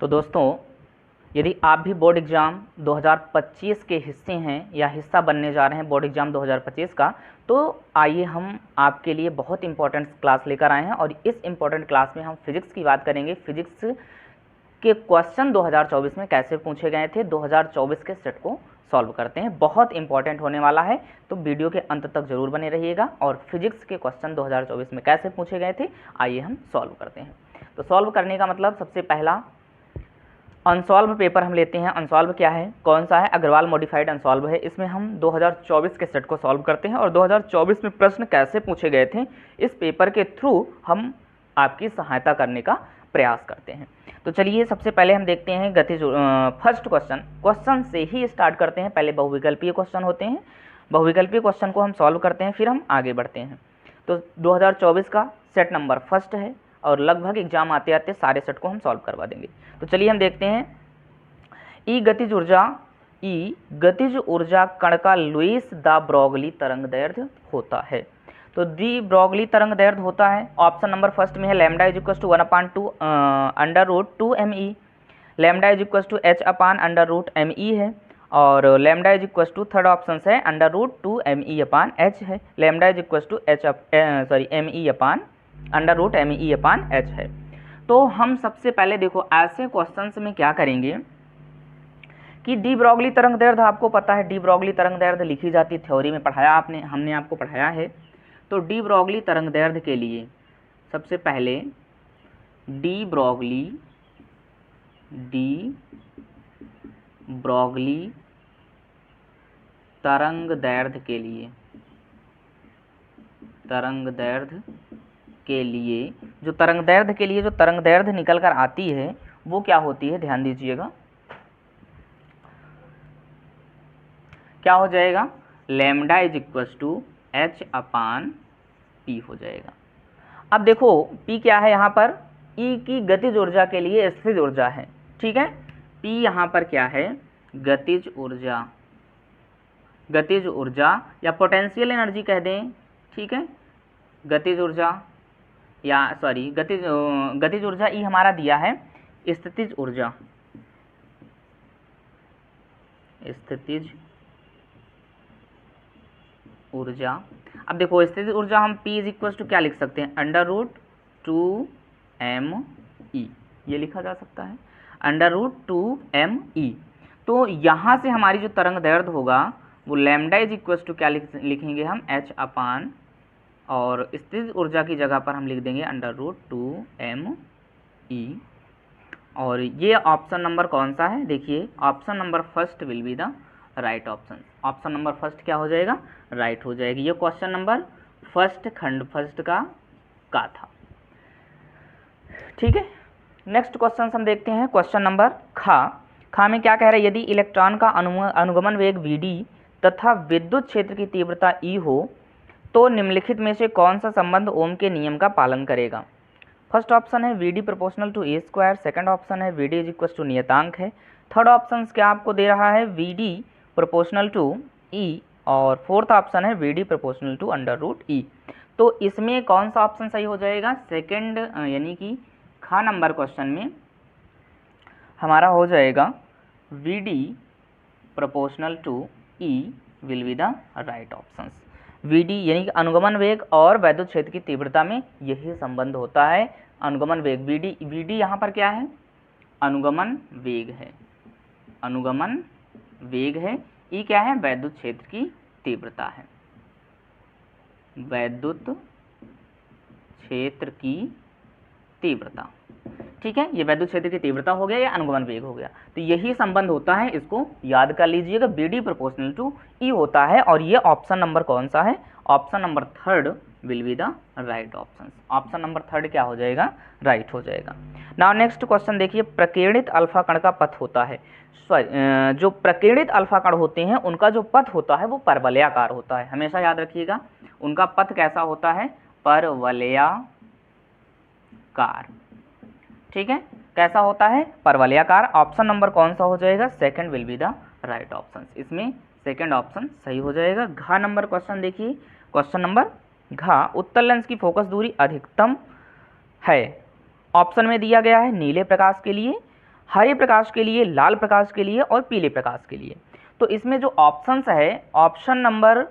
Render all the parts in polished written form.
तो दोस्तों, यदि आप भी बोर्ड एग्ज़ाम 2025 के हिस्से हैं या हिस्सा बनने जा रहे हैं बोर्ड एग्ज़ाम 2025 का, तो आइए हम आपके लिए बहुत इंपॉर्टेंट क्लास लेकर आए हैं। और इस इंपॉर्टेंट क्लास में हम फिजिक्स की बात करेंगे। फिजिक्स के क्वेश्चन 2024 में कैसे पूछे गए थे, 2024 के सेट को सॉल्व करते हैं। बहुत इंपॉर्टेंट होने वाला है, तो वीडियो के अंत तक जरूर बने रहिएगा। और फिजिक्स के क्वेश्चन 2024 में कैसे पूछे गए थे, आइए हम सॉल्व करते हैं। तो सॉल्व करने का मतलब, सबसे पहला अनसॉल्व पेपर हम लेते हैं। अनसॉल्व क्या है, कौन सा है? अग्रवाल मॉडिफाइड अनसॉल्व है। इसमें हम 2024 के सेट को सॉल्व करते हैं और 2024 में प्रश्न कैसे पूछे गए थे, इस पेपर के थ्रू हम आपकी सहायता करने का प्रयास करते हैं। तो चलिए, सबसे पहले हम देखते हैं गतिज फर्स्ट क्वेश्चन से ही स्टार्ट करते हैं। पहले बहुविकल्पीय क्वेश्चन होते हैं, बहुविकल्पीय क्वेश्चन को हम सॉल्व करते हैं, फिर हम आगे बढ़ते हैं। तो 2024 का सेट नंबर फर्स्ट है और लगभग एग्जाम आते आते सारे सेट को हम सॉल्व करवा देंगे। तो चलिए हम देखते हैं। ई गतिज ऊर्जा कण का लुईस द ब्रोगली तरंगदैर्ध्य होता है। तो दी ब्रोगली तरंगदैर्ध्य होता है, ऑप्शन नंबर फर्स्ट में है lambda is equal to 1/2 under root 2 ME, lambda is equal to h upon under root ME है, और lambda is equal to third option है under root 2 ME upon h है। Lambda is equal to ME upon under root ME upon h है। तो हम सबसे पहले देखो, ऐसे क्वेश्चंस में क्या करेंगे कि डी ब्रोगली तरंगदैर्ध्य आपको पता है, डी ब्रोगली तरंगदैर्ध्य लिखी जाती है, थ्योरी में पढ़ाया हमने आपको पढ़ाया है। तो डी ब्रोगली तरंगदैर्ध्य के लिए सबसे पहले डी ब्रोगली तरंगदैर्ध्य के लिए जो तरंगदैर्ध्य निकल कर आती है वो क्या होती है, ध्यान दीजिएगा, क्या हो जाएगा? Lambda is equal to h upon p हो जाएगा। अब देखो p क्या है यहाँ पर, E की गतिज ऊर्जा के लिए स्थिर ऊर्जा है, ठीक है। p यहाँ पर क्या है? गतिज ऊर्जा या पोटेंशियल एनर्जी कह दें, ठीक है। गतिज ऊर्जा या गतिज ऊर्जा E हमारा दिया है, स्थितिज ऊर्जा। अब देखो, स्थितिज ऊर्जा हम P इज इक्वल टू क्या लिख सकते हैं, अंडर रूट 2ME, ये लिखा जा सकता है, अंडर रूट 2ME। तो यहाँ से हमारी जो तरंगदैर्ध्य होगा वो लैम्डा इज इक्वल टू क्या लिखेंगे हम, h अपान, और स्थितिज ऊर्जा की जगह पर हम लिख देंगे अंडर रूट 2ME। और ये ऑप्शन नंबर कौन सा है, देखिए option number first will be the right option. Option number first क्या हो जाएगा, राइट हो जाएगी। ये क्वेश्चन नंबर फर्स्ट, खंड फर्स्ट का था, ठीक है। नेक्स्ट क्वेश्चन हम देखते हैं, क्वेश्चन नंबर खा में क्या कह रहा है, यदि इलेक्ट्रॉन का अनुगमन वेग Vd तथा विद्युत क्षेत्र की तीव्रता E हो तो निम्नलिखित में से कौन सा संबंध ओम के नियम का पालन करेगा? फर्स्ट ऑप्शन है Vd proportional to A², second option है Vd इज इक्वल टू नियतांक है, थर्ड ऑप्शन क्या आपको दे रहा है, Vd प्रोपोर्शनल टू E, और फोर्थ ऑप्शन है Vd proportional to under root E। तो इसमें कौन सा ऑप्शन सही हो जाएगा, सेकंड, यानी कि खा नंबर क्वेश्चन में हमारा हो जाएगा Vd proportional to E will be the right option. Vd यानी कि अनुगमन वेग और वैद्युत क्षेत्र की तीव्रता में यही संबंध होता है। अनुगमन वेग Vd यहाँ पर क्या है, अनुगमन वेग है, E क्या है, वैद्युत क्षेत्र की तीव्रता है, वैद्युत क्षेत्र की तीव्रता, ठीक है। ये वैद्युत क्षेत्र की तीव्रता हो गया या अनुगमन वेग हो गया, तो यही संबंध होता है, इसको याद कर लीजिएगा, Vd प्रोपोर्शनल टू E होता है। और ये ऑप्शन नंबर कौन सा है, option number third will be the right option. Option number third क्या हो जाएगा, राइट हो जाएगा। नाउ नेक्स्ट क्वेश्चन देखिए, प्रकीर्णित अल्फा कण का पथ होता है, जो प्रकीर्णित अल्फा कण होते हैं उनका जो पथ होता है वो परवलयाकार होता है, हमेशा याद रखिएगा। उनका पथ कैसा होता है, परवलयाकार, ठीक है। कैसा होता है, परवलयाकार। ऑप्शन नंबर कौन सा हो जाएगा, second will be the right option. इसमें सेकंड ऑप्शन सही हो जाएगा। घ नंबर क्वेश्चन देखिए, क्वेश्चन नंबर घ, उत्तल लेंस की फोकस दूरी अधिकतम है, ऑप्शन में दिया गया है नीले प्रकाश के लिए, हरे प्रकाश के लिए, लाल प्रकाश के लिए और पीले प्रकाश के लिए। तो इसमें जो ऑप्शंस है, ऑप्शन नंबर,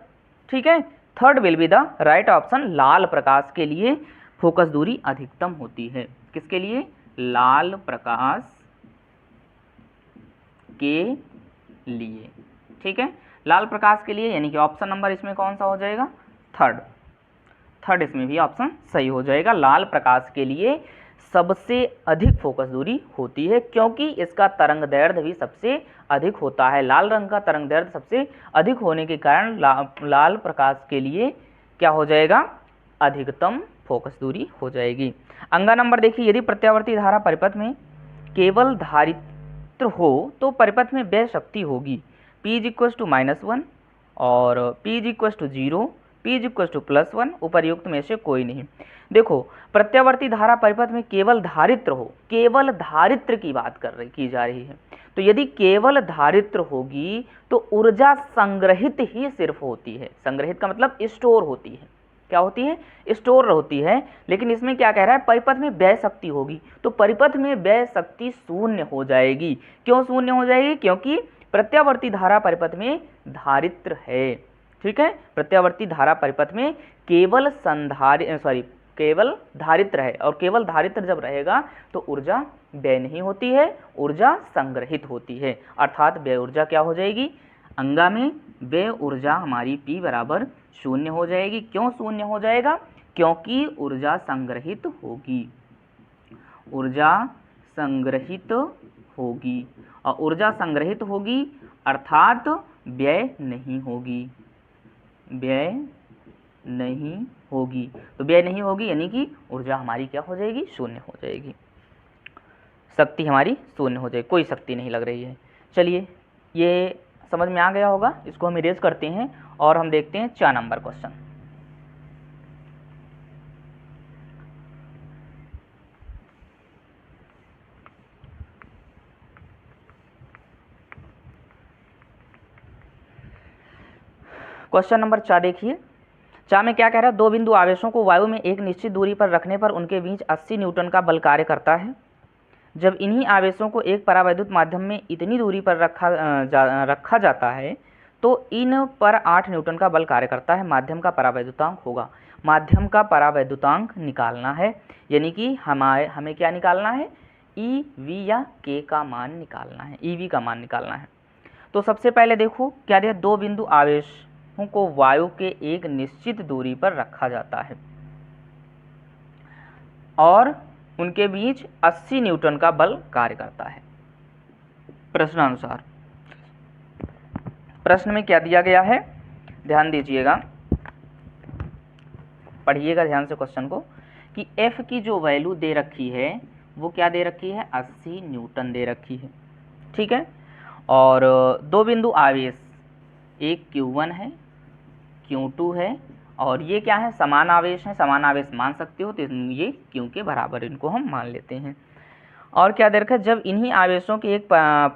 ठीक है, third will be the right option. लाल प्रकाश के लिए फोकस दूरी अधिकतम होती है। किसके लिए? लाल प्रकाश के लिए, ठीक है, लाल प्रकाश के लिए, यानी कि ऑप्शन नंबर इसमें कौन सा हो जाएगा? थर्ड इसमें भी ऑप्शन सही हो जाएगा। लाल प्रकाश के लिए सबसे अधिक फोकस दूरी होती है, क्योंकि इसका तरंग दैर्ध्य भी सबसे अधिक होता है। लाल रंग का तरंग दैर्ध्य सबसे अधिक होने के कारण लाल प्रकाश के लिए क्या हो जाएगा? अधिकतम फोकस दूरी हो जाएगी। अंगा नंबर देखिए, यदि प्रत्यावर्ती धारा परिपथ में केवल धारित्र हो तो परिपथ में व्यय शक्ति होगी P = -1 और P = 0, P = +1, उपर्युक्त में से कोई नहीं। देखो, प्रत्यावर्ती धारा परिपथ में केवल धारित्र हो, केवल धारित्र की बात की जा रही है। तो यदि केवल धारित्र होगी तो ऊर्जा संग्रहित ही सिर्फ होती है। संग्रहित का मतलब स्टोर होती है। क्या होती है? स्टोर होती है। लेकिन इसमें क्या कह रहा है? परिपथ में व्यय शक्ति होगी, तो परिपथ में व्यय शक्ति शून्य हो जाएगी। क्यों शून्य हो जाएगी? क्योंकि प्रत्यावर्ती धारा परिपथ में धारित्र है, ठीक है, प्रत्यावर्ती धारा परिपथ में केवल केवल धारित्र है, और केवल धारित्र जब रहेगा तो ऊर्जा व्यय नहीं होती है, ऊर्जा संग्रहित होती है, अर्थात व्यय ऊर्जा क्या हो जाएगी? अंगा में व्यय ऊर्जा हमारी P बराबर 0 हो जाएगी। क्यों 0 हो जाएगा? क्योंकि ऊर्जा संग्रहित होगी, ऊर्जा संग्रहित होगी, और ऊर्जा संग्रहित होगी अर्थात व्यय नहीं होगी, व्यय नहीं होगी। तो व्यय नहीं होगी यानी कि ऊर्जा हमारी क्या हो जाएगी? 0 हो जाएगी, शक्ति हमारी 0 हो जाएगी, कोई शक्ति नहीं लग रही है। चलिए, ये समझ में आ गया होगा, इसको हम इरेज करते हैं और हम देखते हैं 4 नंबर क्वेश्चन। क्वेश्चन नंबर 4 देखिए, 4 में क्या कह रहा है? 2 बिंदु आवेशों को वायु में एक निश्चित दूरी पर रखने पर उनके बीच 80 न्यूटन का बल कार्य करता है। जब इन्हीं आवेशों को एक परावैद्युत माध्यम में इतनी दूरी पर रखा जाता है तो इन पर 8 न्यूटन का बल कार्य करता है। माध्यम का परावैद्युतांक होगा। माध्यम का परावैद्युतांक निकालना है, यानी कि हमें क्या निकालना है? EV या K का मान निकालना है, EV का मान निकालना है। तो सबसे पहले देखो क्या दिया? 2 बिंदु आवेशों को वायु के एक निश्चित दूरी पर रखा जाता है और उनके बीच 80 न्यूटन का बल कार्य करता है। प्रश्नानुसार प्रश्न में क्या दिया गया है? ध्यान दीजिएगा, पढ़िएगा ध्यान से क्वेश्चन को, कि F की जो वैल्यू दे रखी है वो क्या दे रखी है? 80 न्यूटन दे रखी है, ठीक है। और 2 बिंदु आवेश, एक Q1 है, Q2 है, और ये क्या है? समान आवेश है। समान आवेश मान सकते हो, तो ये Q के बराबर इनको हम मान लेते हैं। और क्या दे रखा है? जब इन्हीं आवेशों के एक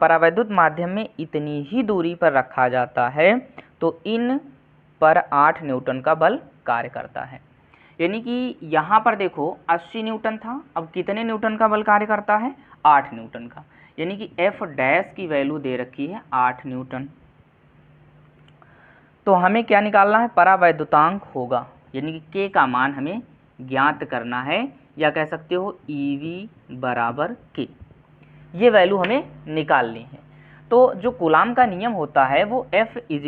परावैद्युत माध्यम में इतनी ही दूरी पर रखा जाता है तो इन पर 8 न्यूटन का बल कार्य करता है। यानी कि यहाँ पर देखो 80 न्यूटन था, अब कितने न्यूटन का बल कार्य करता है? 8 न्यूटन का। यानी कि F डैश की वैल्यू दे रखी है 8 न्यूटन। तो हमें क्या निकालना है? परावैद्युतांक होगा, यानी कि K का मान हमें ज्ञात करना है, या कह सकते हो EV बराबर K, ये वैल्यू हमें निकालनी है। तो जो कूलाम का नियम होता है वो F dash is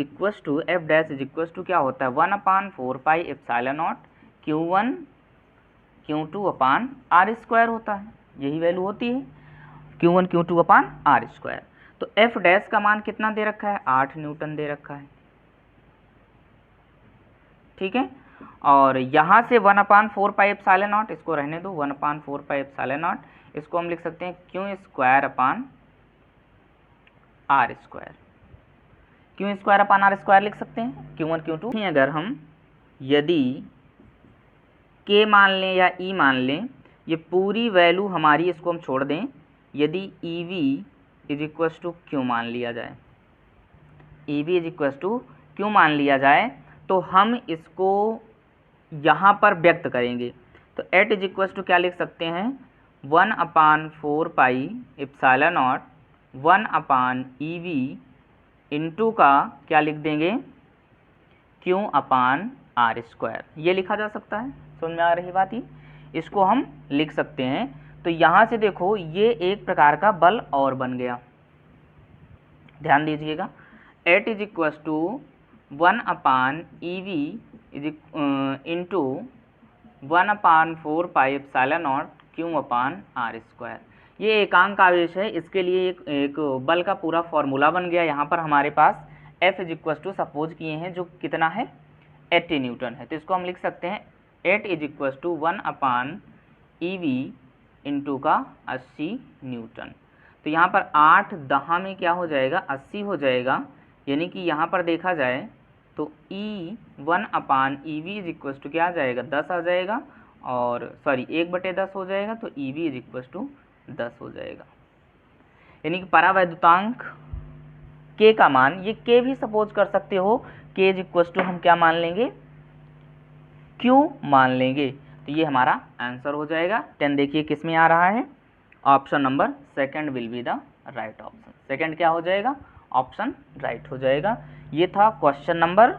equal to क्या होता है? 1/4 pi epsilon not Q1 Q2 upon R² होता है, यही वैल्यू होती है Q1 Q2 अपान R²। तो F डैश का मान कितना दे रखा है? 8 न्यूटन दे रखा है, ठीक है। और यहाँ से 1/4 पाई एप्सिलॉन नॉट, इसको रहने दो, 1/4 पाई एप्सिलॉन नॉट, इसको हम लिख सकते हैं Q² अपान R²। Q² अपान R² लिख सकते हैं, Q1 Q2। अगर हम यदि K मान लें या E मान लें, ये पूरी वैल्यू हमारी, इसको हम छोड़ दें, यदि EV is equal to Q मान लिया जाए, EV is equal to Q मान लिया जाए, तो हम इसको यहाँ पर व्यक्त करेंगे। तो एट इज इक्वल टू क्या लिख सकते हैं? 1/4 pi epsilon not 1/EV into का क्या लिख देंगे, Q/R²। ये लिखा जा सकता है, समझ में आ रही बात ही, इसको हम लिख सकते हैं। तो यहाँ से देखो ये एक प्रकार का बल और बन गया, ध्यान दीजिएगा। एट is equal to 1/EV into 1/4 pi epsilon not Q/R²। ये एकांक आवेश है, इसके लिए एक बल का पूरा फॉर्मूला बन गया। यहाँ पर हमारे पास F is equal to suppose किए हैं जो कितना है 80 न्यूटन है, तो इसको हम लिख सकते हैं 8 is equal to 1/EV into का 80 न्यूटन। तो यहाँ पर 8 10 में क्या हो जाएगा 80 हो जाएगा, यानी कि यहाँ पर देखा जाए तो E1/EV इज इक्व टू क्या आ जाएगा 10 आ जाएगा, और सॉरी 1/10 हो जाएगा, तो EV इज इक्व टू 10 हो जाएगा। यानी कि परावैद्युतांक K का मान, ये K भी सपोज कर सकते हो, K इज इक्व टू हम क्या मान लेंगे Q मान लेंगे। तो ये हमारा आंसर हो जाएगा 10। देखिए किस में आ रहा है, option number second will be the right option. Second क्या हो जाएगा, ऑप्शन राइट हो जाएगा। ये था क्वेश्चन नंबर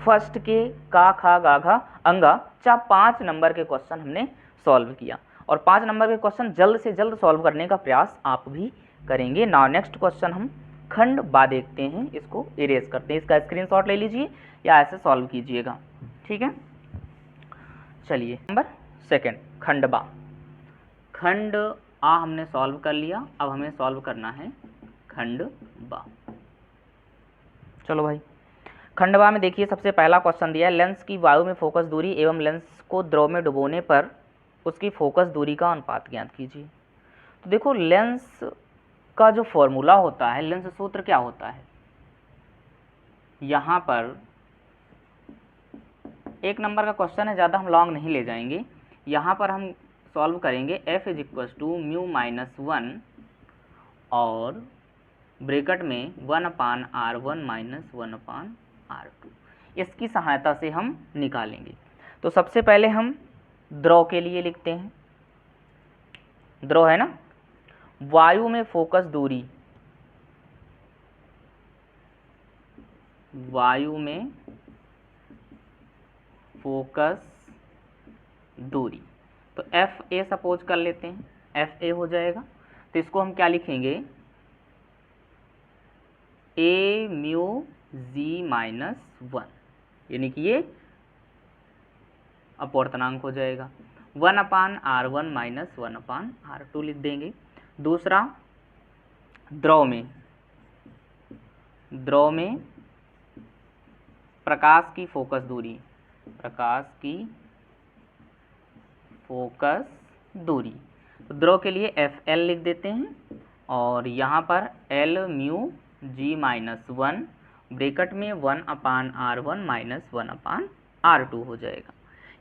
फर्स्ट के का खा गा घा अंगा चा 5 नंबर के क्वेश्चन हमने सॉल्व किया, और 5 नंबर के क्वेश्चन जल्द से जल्द सॉल्व करने का प्रयास आप भी करेंगे। नाउ नेक्स्ट क्वेश्चन हम खंड बा देखते हैं, इसको इरेज करते हैं, इसका स्क्रीनशॉट ले लीजिए या ऐसे सॉल्व कीजिएगा, ठीक है। चलिए नंबर सेकंड खंड बा। खंड आ हमने सॉल्व कर लिया, अब हमें सॉल्व करना है खंड बा। चलो भाई, खंड बा में देखिए सबसे पहला क्वेश्चन दिया है, लेंस की वायु में फोकस दूरी एवं लेंस को द्रव में डुबोने पर उसकी फोकस दूरी का अनुपात ज्ञात कीजिए। तो देखो लेंस का जो फॉर्मूला होता है, लेंस सूत्र क्या होता है, यहाँ पर एक नंबर का क्वेश्चन है, ज़्यादा हम लॉन्ग नहीं ले जाएंगे। यहाँ पर हम सॉल्व करेंगे F is equal to mu minus 1 और ब्रैकेट में 1/R1 माइनस 1/R2, इसकी सहायता से हम निकालेंगे। तो सबसे पहले हम द्रव के लिए लिखते हैं, द्रव है ना, वायु में फोकस दूरी, वायु में फोकस दूरी, तो FA सपोज कर लेते हैं, FA हो जाएगा। तो इसको हम क्या लिखेंगे, A म्यू G माइनस 1, यानी कि ये अपवर्तनांक हो जाएगा। 1/R1 माइनस 1/R2 लिख देंगे। दूसरा द्रव में प्रकाश की फोकस दूरी, प्रकाश की फोकस दूरी, तो द्रव के लिए FL लिख देते हैं, और यहाँ पर L mu G minus 1 bracket में 1/R1 माइनस 1/R2 हो जाएगा।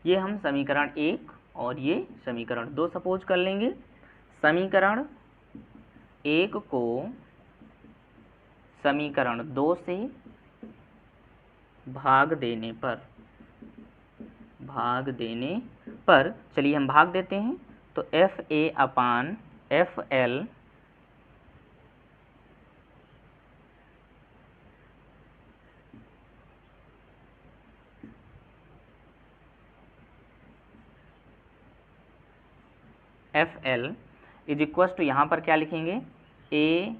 ये हम समीकरण 1 और ये समीकरण 2 सपोज कर लेंगे। समीकरण 1 को समीकरण 2 से भाग देने पर चलिए हम भाग देते हैं, तो FA/FL इज इक्व टू यहाँ पर क्या लिखेंगे, A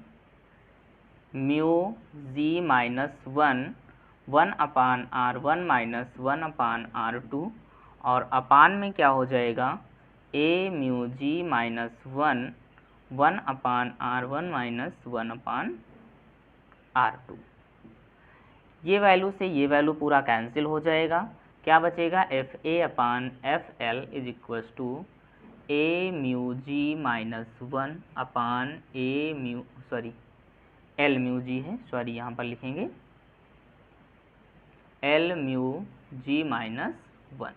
mu G minus 1/R1 minus 1/R2, और अपान में क्या हो जाएगा, A mu G minus 1/R1 minus 1/R2। ये वैल्यू से ये वैल्यू पूरा कैंसिल हो जाएगा, क्या बचेगा, FA/FL is equal to A mu G minus 1/A mu L mu G है, सॉरी यहाँ पर लिखेंगे L म्यू G माइनस 1,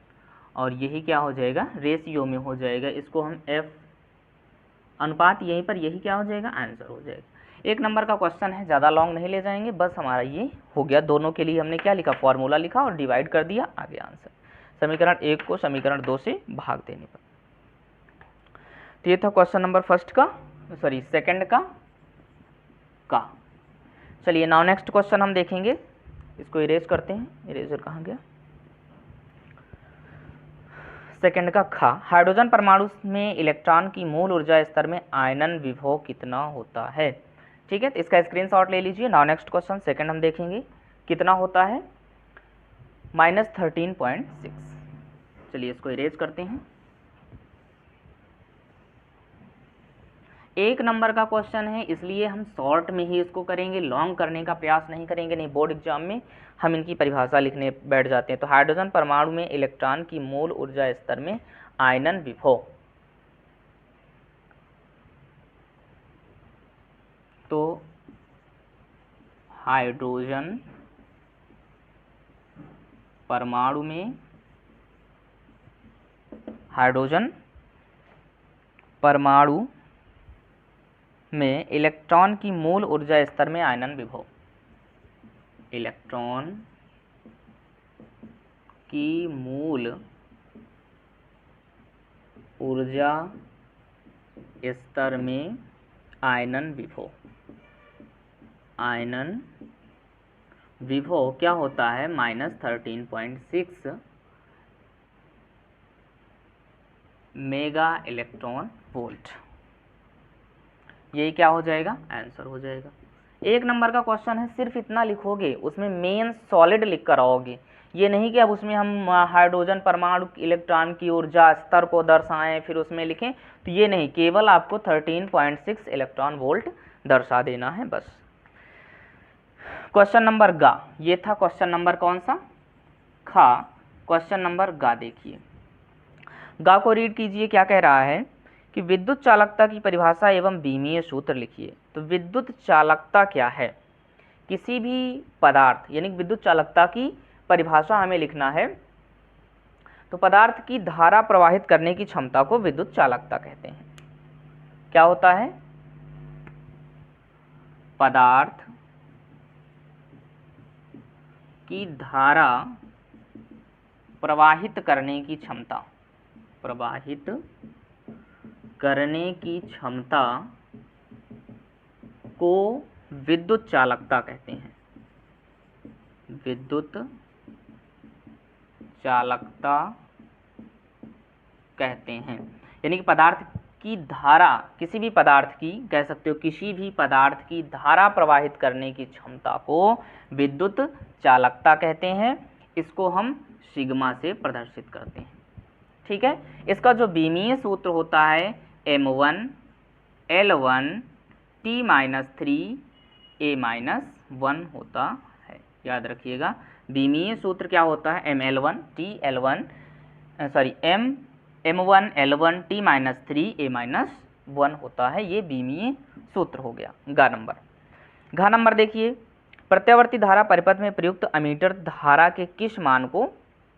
और यही क्या हो जाएगा, रेशियो में हो जाएगा। इसको हम F अनुपात, यहीं पर यही क्या हो जाएगा, आंसर हो जाएगा। एक नंबर का क्वेश्चन है, ज़्यादा लॉन्ग नहीं ले जाएंगे, बस हमारा ये हो गया। दोनों के लिए हमने क्या लिखा, फॉर्मूला लिखा और डिवाइड कर दिया, आगे आंसर। समीकरण 1 को समीकरण 2 से भाग देने पर। तो ये था क्वेश्चन नंबर सेकंड का। चलिए नाउ नेक्स्ट क्वेश्चन हम देखेंगे, इसको इरेज करते हैं, इरेजर कहाँ गया। सेकंड का खा, हाइड्रोजन परमाणु में इलेक्ट्रॉन की मूल ऊर्जा स्तर में आयनन विभव कितना होता है। ठीक है, तो इसका स्क्रीनशॉट ले लीजिए। नाउ नेक्स्ट क्वेश्चन सेकंड हम देखेंगे कितना होता है, -13.6। चलिए इसको इरेज करते हैं। एक नंबर का क्वेश्चन है, इसलिए हम शॉर्ट में ही इसको करेंगे, लॉन्ग करने का प्रयास नहीं करेंगे, नहीं बोर्ड एग्जाम में हम इनकी परिभाषा लिखने बैठ जाते हैं। तो हाइड्रोजन परमाणु में इलेक्ट्रॉन की मूल ऊर्जा स्तर में आयनन विभव, तो हाइड्रोजन परमाणु में इलेक्ट्रॉन की मूल ऊर्जा स्तर में आयनन विभव, इलेक्ट्रॉन की मूल ऊर्जा स्तर में आयनन विभव क्या होता है, -13.6 मेगा इलेक्ट्रॉन वोल्ट। यही क्या हो जाएगा, आंसर हो जाएगा। एक नंबर का क्वेश्चन है, सिर्फ इतना लिखोगे, उसमें मेन सॉलिड लिख कर आओगे, ये नहीं कि अब उसमें हम हाइड्रोजन परमाणु इलेक्ट्रॉन की ऊर्जा स्तर को दर्शाएं फिर उसमें लिखें, तो ये नहीं, केवल आपको 13.6 इलेक्ट्रॉन वोल्ट दर्शा देना है बस। क्वेश्चन नंबर गा, ये था क्वेश्चन नंबर कौन सा, खा। क्वेश्चन नंबर गा देखिए, गा को रीड कीजिए, क्या कह रहा है कि विद्युत चालकता की परिभाषा एवं बीमीय सूत्र लिखिए। तो विद्युत चालकता क्या है, किसी भी पदार्थ, यानी विद्युत चालकता की परिभाषा हमें लिखना है, तो पदार्थ की धारा प्रवाहित करने की क्षमता को विद्युत चालकता कहते हैं। क्या होता है, पदार्थ की धारा प्रवाहित करने की क्षमता, को विद्युत चालकता कहते हैं, विद्युत चालकता कहते हैं। यानी कि पदार्थ की धारा, किसी भी पदार्थ की, कह सकते हो किसी भी पदार्थ की धारा प्रवाहित करने की क्षमता को विद्युत चालकता कहते हैं। इसको हम सिग्मा से प्रदर्शित करते हैं। ठीक है, इसका जो बीमीय सूत्र होता है m1 L1 T-3 A-1 होता है। याद रखिएगा, बीमीय सूत्र क्या होता है, m1 L1 T-3 A-1 होता है। ये बीमीय सूत्र हो गया गा नंबर। घा नंबर देखिए, प्रत्यावर्ती धारा परिपथ में प्रयुक्त अमीटर धारा के किस मान को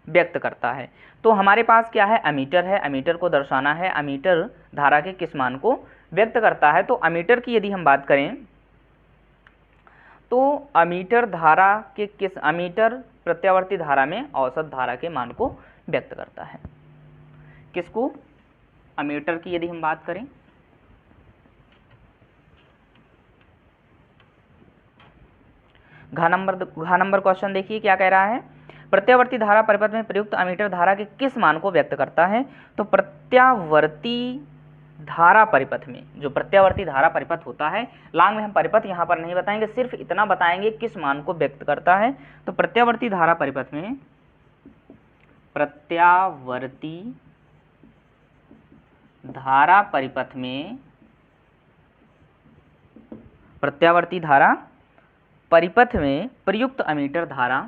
व्यक्त करता है। तो हमारे पास क्या है, अमीटर है, अमीटर को दर्शाना है, अमीटर धारा के किस मान को व्यक्त करता है। तो अमीटर की यदि हम बात करें तो अमीटर धारा के किस, अमीटर प्रत्यावर्ती धारा में औसत धारा के मान को व्यक्त करता है। किसको, अमीटर की यदि हम बात करें, घा नंबर क्वेश्चन देखिए क्या कह रहा है, प्रत्यावर्ती धारा परिपथ में प्रयुक्त अमीटर धारा के किस मान को व्यक्त करता है। तो प्रत्यावर्ती धारा परिपथ में, जो प्रत्यावर्ती धारा परिपथ होता है, लॉन्ग में हम परिपथ यहाँ पर नहीं बताएंगे, सिर्फ इतना बताएंगे किस मान को व्यक्त करता है। तो प्रत्यावर्ती धारा परिपथ में, प्रत्यावर्ती धारा परिपथ में, प्रत्यावर्ती धारा परिपथ में प्रयुक्त अमीटर धारा,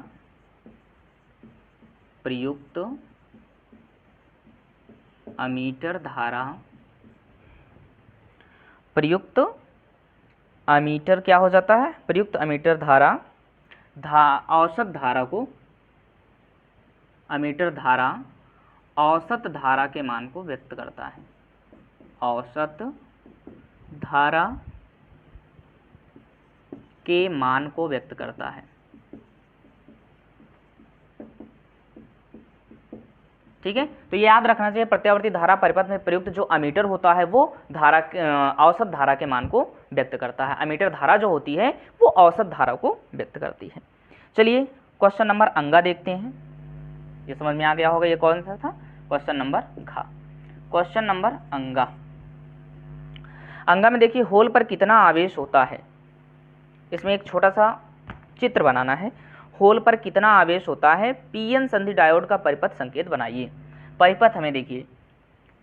प्रयुक्त अमीटर धारा, प्रयुक्त अमीटर क्या हो जाता है, प्रयुक्त अमीटर धारा औसत धारा को, अमीटर धारा औसत धारा के मान को व्यक्त करता है, औसत धारा के मान को व्यक्त करता है। ठीक है। तो ये याद रखना चाहिए, प्रत्यावर्ती धारा परिपथ में प्रयुक्त जो अमीटर होता है वो धारा औसत धारा के मान को व्यक्त करता है। अमीटर धारा जो होती है वो औसत धारा को व्यक्त करती है। चलिए क्वेश्चन नंबर अंगा देखते हैं। ये समझ में आ गया होगा ये कौन सा था, क्वेश्चन नंबर घ। क्वेश्चन नंबर अंगा। अंगा में देखिए होल पर कितना आवेश होता है, इसमें एक छोटा सा चित्र बनाना है। होल पर कितना आवेश होता है, पीएन संधि डायोड का परिपथ संकेत बनाइए। परिपथ हमें देखिए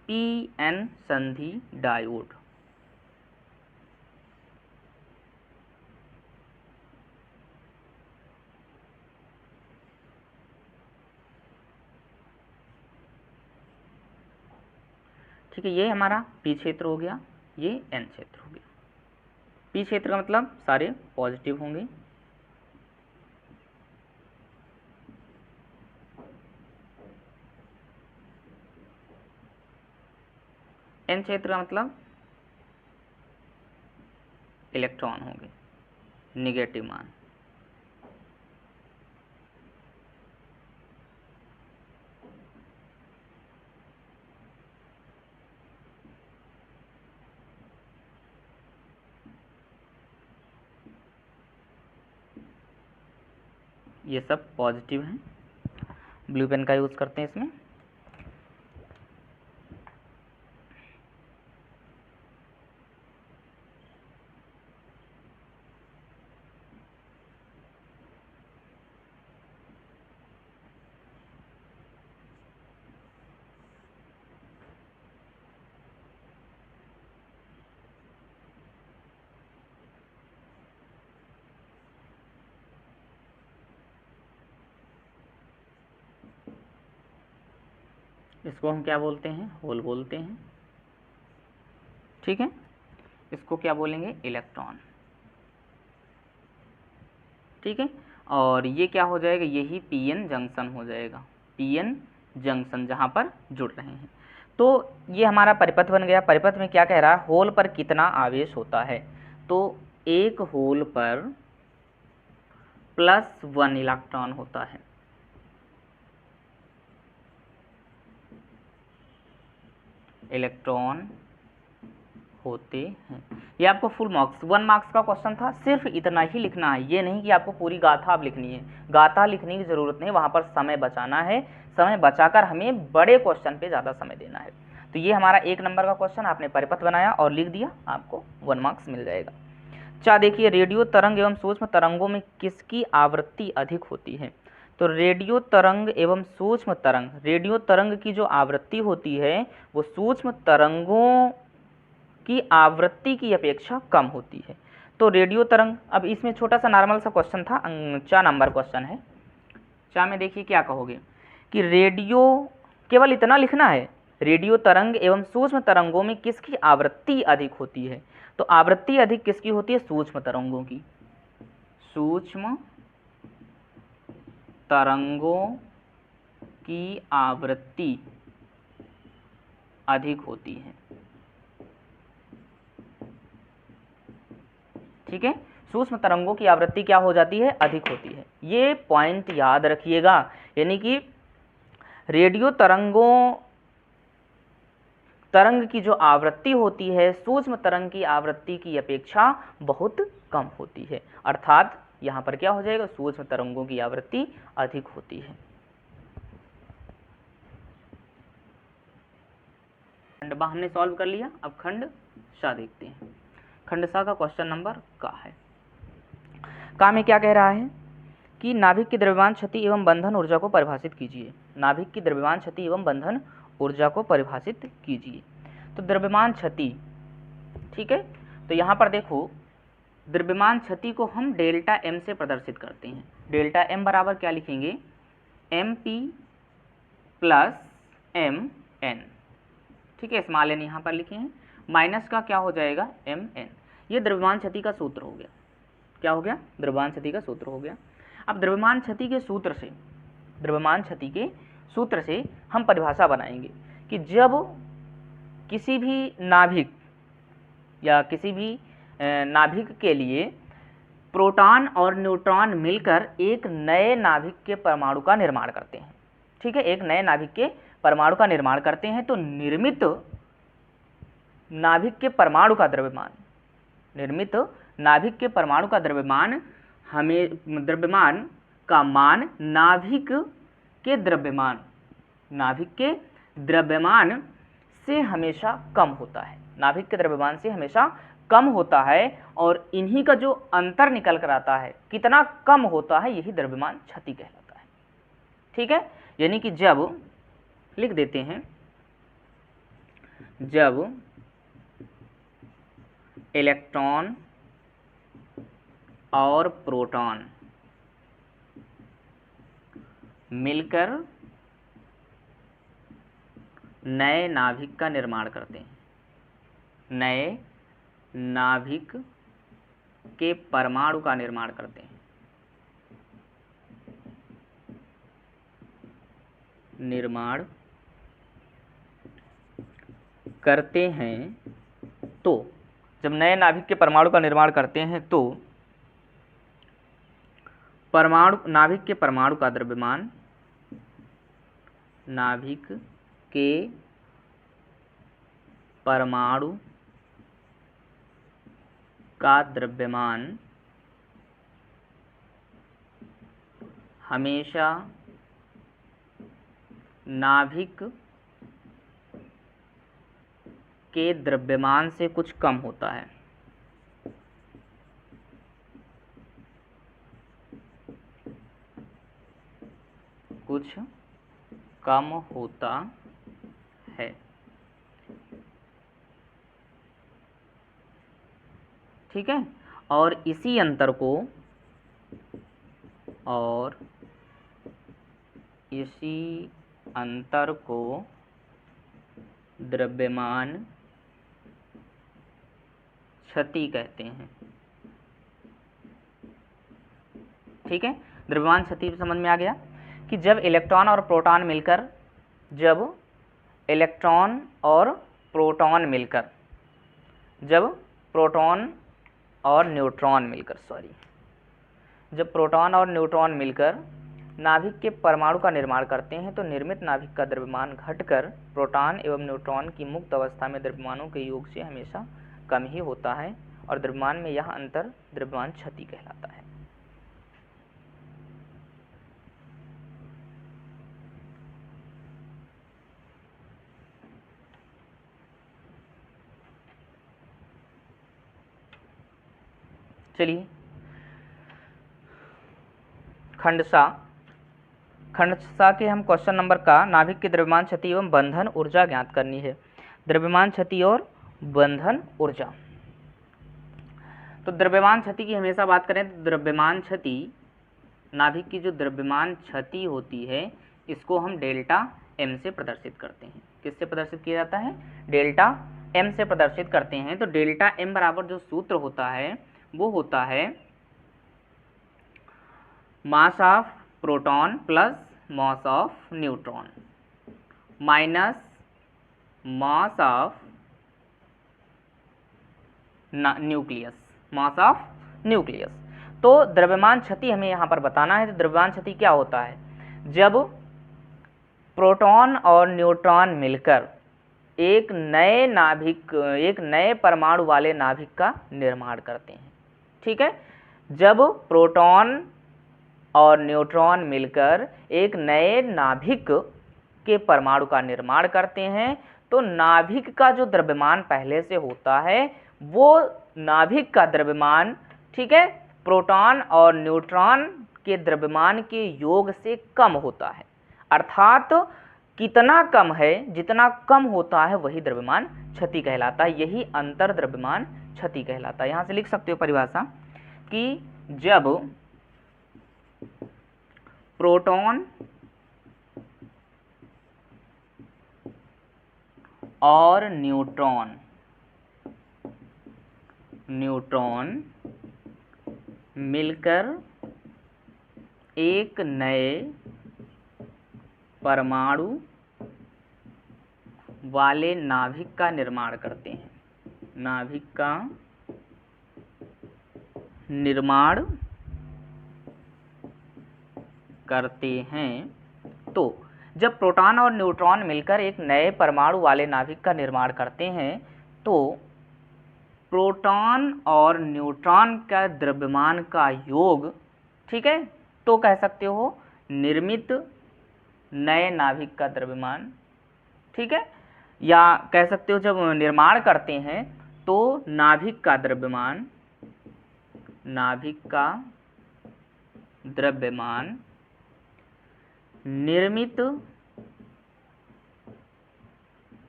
पीएन संधि डायोड, ठीक है। ये हमारा पी क्षेत्र हो गया, ये एन क्षेत्र हो गया। पी क्षेत्र का मतलब सारे पॉजिटिव होंगे, एन क्षेत्र का मतलब इलेक्ट्रॉन होंगे, निगेटिव मान। ये सब पॉजिटिव हैं। ब्लू पेन का यूज़ करते हैं इसमें। इसको हम क्या बोलते हैं, होल बोलते हैं, ठीक है। इसको क्या बोलेंगे, इलेक्ट्रॉन, ठीक है। और ये क्या हो जाएगा, यही पीएन जंक्शन हो जाएगा, पीएन जंक्शन जहाँ पर जुड़ रहे हैं। तो ये हमारा परिपथ बन गया। परिपथ में क्या कह रहा है, होल पर कितना आवेश होता है, तो एक होल पर +1 इलेक्ट्रॉन होता है। इलेक्ट्रॉन होते हैं। ये आपको फुल मार्क्स 1 मार्क्स का क्वेश्चन था, सिर्फ इतना ही लिखना है। ये नहीं कि आपको पूरी गाथा अब लिखनी है, गाथा लिखने की ज़रूरत नहीं, वहाँ पर समय बचाना है। समय बचाकर हमें बड़े क्वेश्चन पे ज़्यादा समय देना है। तो ये हमारा 1 नंबर का क्वेश्चन, आपने परिपथ बनाया और लिख दिया, आपको 1 मार्क्स मिल जाएगा। अच्छा देखिए, रेडियो तरंग एवं सूक्ष्म तरंगों में किसकी आवृत्ति अधिक होती है, तो रेडियो तरंग एवं सूक्ष्म तरंग, रेडियो तरंग की जो आवृत्ति होती है वो सूक्ष्म तरंगों की आवृत्ति की अपेक्षा कम होती है। तो रेडियो तरंग, अब इसमें छोटा सा नॉर्मल सा क्वेश्चन था, 4 नंबर क्वेश्चन है। 4 में देखिए क्या कहोगे कि रेडियो, केवल इतना लिखना है, रेडियो तरंग एवं सूक्ष्म तरंगों में किसकी आवृत्ति अधिक होती है, तो आवृत्ति अधिक किसकी होती है, सूक्ष्म तरंगों की। सूक्ष्म तरंगों की आवृत्ति अधिक होती है, ठीक है। सूक्ष्म तरंगों की आवृत्ति क्या हो जाती है, अधिक होती है। ये पॉइंट याद रखिएगा, यानी कि रेडियो तरंग की जो आवृत्ति होती है सूक्ष्म तरंग की आवृत्ति की अपेक्षा बहुत कम होती है, अर्थात यहाँ पर क्या हो जाएगा, सूक्ष्म तरंगों की आवृत्ति अधिक होती है। खंड बा हमने सॉल्व कर लिया, अब खंड सा देखते हैं। खंड सा का क्वेश्चन नंबर का है। का में क्या कह रहा है कि नाभिक की द्रव्यमान क्षति एवं बंधन ऊर्जा को परिभाषित कीजिए। नाभिक की द्रव्यमान क्षति एवं बंधन ऊर्जा को परिभाषित कीजिए। तो द्रव्यमान क्षति, ठीक है। तो यहाँ पर देखो, द्रव्यमान क्षति को हम डेल्टा एम से प्रदर्शित करते हैं। डेल्टा एम बराबर क्या लिखेंगे, M P plus M N, ठीक है। स्मॉल एन यहाँ पर लिखे हैं, माइनस का क्या हो जाएगा, एम एन। ये द्रव्यमान क्षति का सूत्र हो गया। क्या हो गया, द्रव्यमान क्षति का सूत्र हो गया। अब द्रव्यमान क्षति के सूत्र से, द्रव्यमान क्षति के सूत्र से हम परिभाषा बनाएंगे कि जब किसी भी नाभिक या किसी भी नाभिक के लिए प्रोटॉन और न्यूट्रॉन मिलकर एक नए नाभिक के परमाणु का निर्माण करते हैं, ठीक है, एक नए नाभिक के परमाणु का निर्माण करते हैं तो निर्मित नाभिक के परमाणु का द्रव्यमान, निर्मित नाभिक के परमाणु का द्रव्यमान हमें द्रव्यमान का मान नाभिक के द्रव्यमान से हमेशा कम होता है, नाभिक के द्रव्यमान से हमेशा कम होता है। और इन्हीं का जो अंतर निकल कर आता है कितना कम होता है, यही द्रव्यमान क्षति कहलाता है। ठीक है, यानी कि जब लिख देते हैं, जब इलेक्ट्रॉन और प्रोटॉन मिलकर नए नाभिक का निर्माण करते हैं, नए नाभिक के परमाणु का निर्माण करते हैं, निर्माण करते हैं, तो जब नए नाभिक के परमाणु का निर्माण करते हैं तो नाभिक के परमाणु का द्रव्यमान, नाभिक के परमाणु का द्रव्यमान हमेशा नाभिक के द्रव्यमान से कुछ कम होता है, कुछ कम होता है। ठीक है, और इसी अंतर को द्रव्यमान क्षति कहते हैं। ठीक है, द्रव्यमान क्षति समझ में आ गया कि जब इलेक्ट्रॉन और प्रोटॉन मिलकर, जब प्रोटॉन और न्यूट्रॉन मिलकर नाभिक के परमाणु का निर्माण करते हैं तो निर्मित नाभिक का द्रव्यमान घटकर प्रोटॉन एवं न्यूट्रॉन की मुक्त अवस्था में द्रव्यमानों के योग से हमेशा कम ही होता है और द्रव्यमान में यह अंतर द्रव्यमान क्षति कहलाता है। चलिए खंडसा के हम क्वेश्चन नंबर का नाभिक की द्रव्यमान क्षति एवं बंधन ऊर्जा ज्ञात करनी है। द्रव्यमान क्षति और बंधन ऊर्जा। तो द्रव्यमान क्षति की हमेशा बात करें तो द्रव्यमान क्षति, नाभिक की जो द्रव्यमान क्षति होती है इसको हम डेल्टा एम से प्रदर्शित करते हैं। किससे प्रदर्शित किया जाता है? डेल्टा एम से प्रदर्शित करते हैं। तो डेल्टा एम बराबर जो सूत्र होता है वो होता है mass of proton plus mass of neutron minus mass of nucleus, mass of nucleus. तो द्रव्यमान क्षति हमें यहाँ पर बताना है। तो द्रव्यमान क्षति क्या होता है? जब प्रोटॉन और न्यूट्रॉन मिलकर एक नए परमाणु वाले नाभिक का निर्माण करते हैं। ठीक है, जब प्रोटॉन और न्यूट्रॉन मिलकर एक नए नाभिक के परमाणु का निर्माण करते हैं तो नाभिक का जो द्रव्यमान पहले से होता है वो नाभिक का द्रव्यमान, ठीक है, प्रोटॉन और न्यूट्रॉन के द्रव्यमान के योग से कम होता है। अर्थात कितना कम है, जितना कम होता है वही द्रव्यमान क्षति कहलाता है। यही अंतर द्रव्यमान क्षति कहलाता है। यहाँ से लिख सकते हो परिभाषा कि जब प्रोटॉन और न्यूट्रॉन मिलकर एक नए परमाणु वाले नाभिक का निर्माण करते हैं, नाभिक का निर्माण करते हैं तो जब प्रोटॉन और न्यूट्रॉन मिलकर एक नए परमाणु वाले नाभिक का निर्माण करते हैं तो प्रोटॉन और न्यूट्रॉन का द्रव्यमान का योग, ठीक है, तो कह सकते हो निर्मित नए नाभिक का द्रव्यमान, ठीक है, या कह सकते हो जब निर्माण करते हैं तो नाभिक का द्रव्यमान निर्मित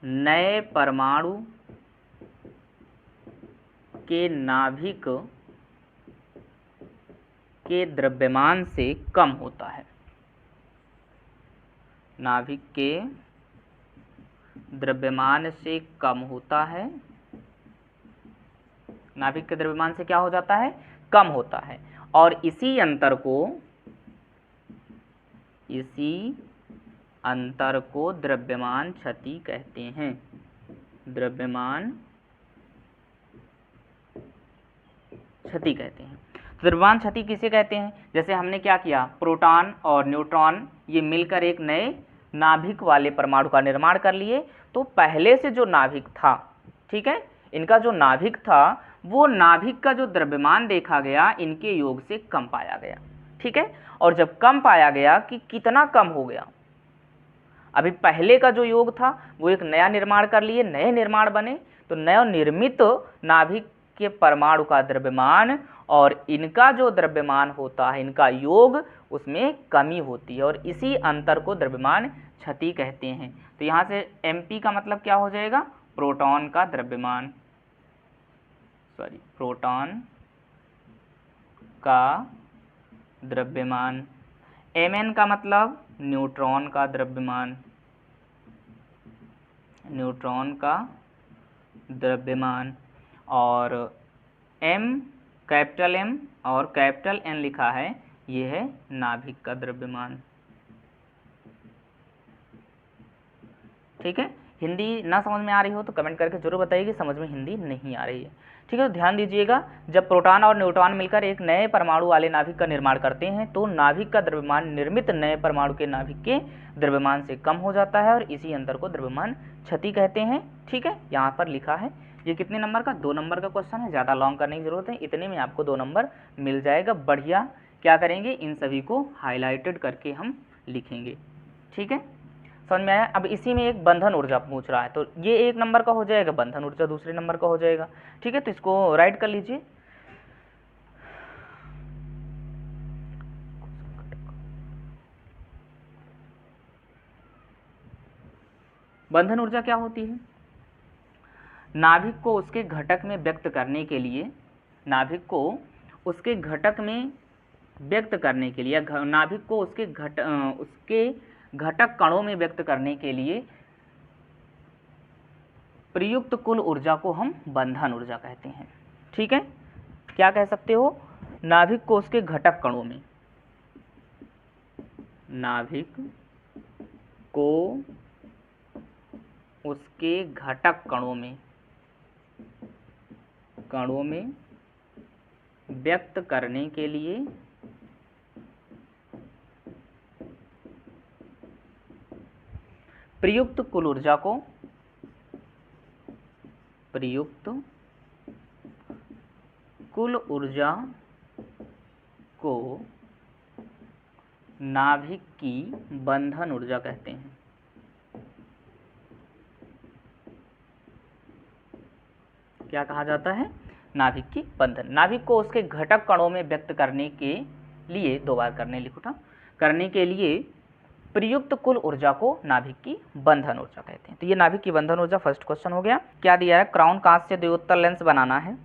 नए परमाणु के नाभिक के द्रव्यमान से कम होता है। नाभिक के द्रव्यमान से कम होता है, नाभिक के द्रव्यमान से क्या हो जाता है, कम होता है। और इसी अंतर को द्रव्यमान क्षति कहते हैं। द्रव्यमान क्षति कहते हैं। द्रव्यमान क्षति किसे कहते हैं? जैसे हमने क्या किया, प्रोटॉन और न्यूट्रॉन ये मिलकर एक नए नाभिक वाले परमाणु का निर्माण कर लिए, तो पहले से जो नाभिक था, ठीक है, इनका जो नाभिक था वो नाभिक का जो द्रव्यमान देखा गया इनके योग से कम पाया गया, ठीक है। और जब कम पाया गया कि कितना कम हो गया, अभी पहले का जो योग था वो एक नया निर्माण कर लिए, नए निर्माण बने, तो नया निर्मित नाभिक के परमाणु का द्रव्यमान और इनका जो द्रव्यमान होता है, इनका योग, उसमें कमी होती है और इसी अंतर को द्रव्यमान क्षति कहते हैं। तो यहाँ से MP का मतलब क्या हो जाएगा, प्रोटॉन का द्रव्यमान, प्रोटॉन का द्रव्यमान। Mn का मतलब न्यूट्रॉन का द्रव्यमान, न्यूट्रॉन का द्रव्यमान। और M, कैपिटल M और कैपिटल N लिखा है, ये है नाभिक का द्रव्यमान, ठीक है। हिंदी ना समझ में आ रही हो तो कमेंट करके जरूर बताइए कि समझ में हिंदी नहीं आ रही है, ठीक है। तो ध्यान दीजिएगा, जब प्रोटॉन और न्यूट्रॉन मिलकर एक नए परमाणु वाले नाभिक का निर्माण करते हैं तो नाभिक का द्रव्यमान निर्मित नए परमाणु के नाभिक के द्रव्यमान से कम हो जाता है और इसी अंतर को द्रव्यमान क्षति कहते हैं, ठीक है। यहाँ पर लिखा है, ये कितने नंबर का, 2 नंबर का क्वेश्चन है, ज़्यादा लॉन्ग करने की जरूरत है, इतने में आपको 2 नंबर मिल जाएगा। बढ़िया, क्या करेंगे, इन सभी को हाईलाइटेड करके हम लिखेंगे, ठीक है, समझ में आया। अब इसी में एक बंधन ऊर्जा पूछ रहा है, तो ये 1 नंबर का हो जाएगा, बंधन ऊर्जा दूसरे नंबर का हो जाएगा, ठीक है। तो इसको राइट कर लीजिए। बंधन ऊर्जा क्या होती है? नाभिक को उसके घटक में व्यक्त करने के लिए, नाभिक को उसके घटक में व्यक्त करने के लिए, नाभिक को उसके घटक कणों में व्यक्त करने के लिए प्रयुक्त कुल ऊर्जा को हम बंधन ऊर्जा कहते हैं, ठीक है। क्या कह सकते हो, नाभिक को उसके घटक कणों में, नाभिक को उसके घटक कणों में व्यक्त करने के लिए प्रयुक्त कुल ऊर्जा को नाभिक की बंधन ऊर्जा कहते हैं। क्या कहा जाता है, नाभिक की बंधन। नाभिक को उसके घटक कणों में व्यक्त करने के लिए, 2 बार करने लिखो था, करने के लिए प्रयुक्त कुल ऊर्जा को नाभिक की बंधन ऊर्जा कहते हैं। तो ये नाभिक की बंधन ऊर्जा फर्स्ट क्वेश्चन हो गया। क्या दिया है, क्राउन कांच से द्विउत्तर लेंस बनाना है,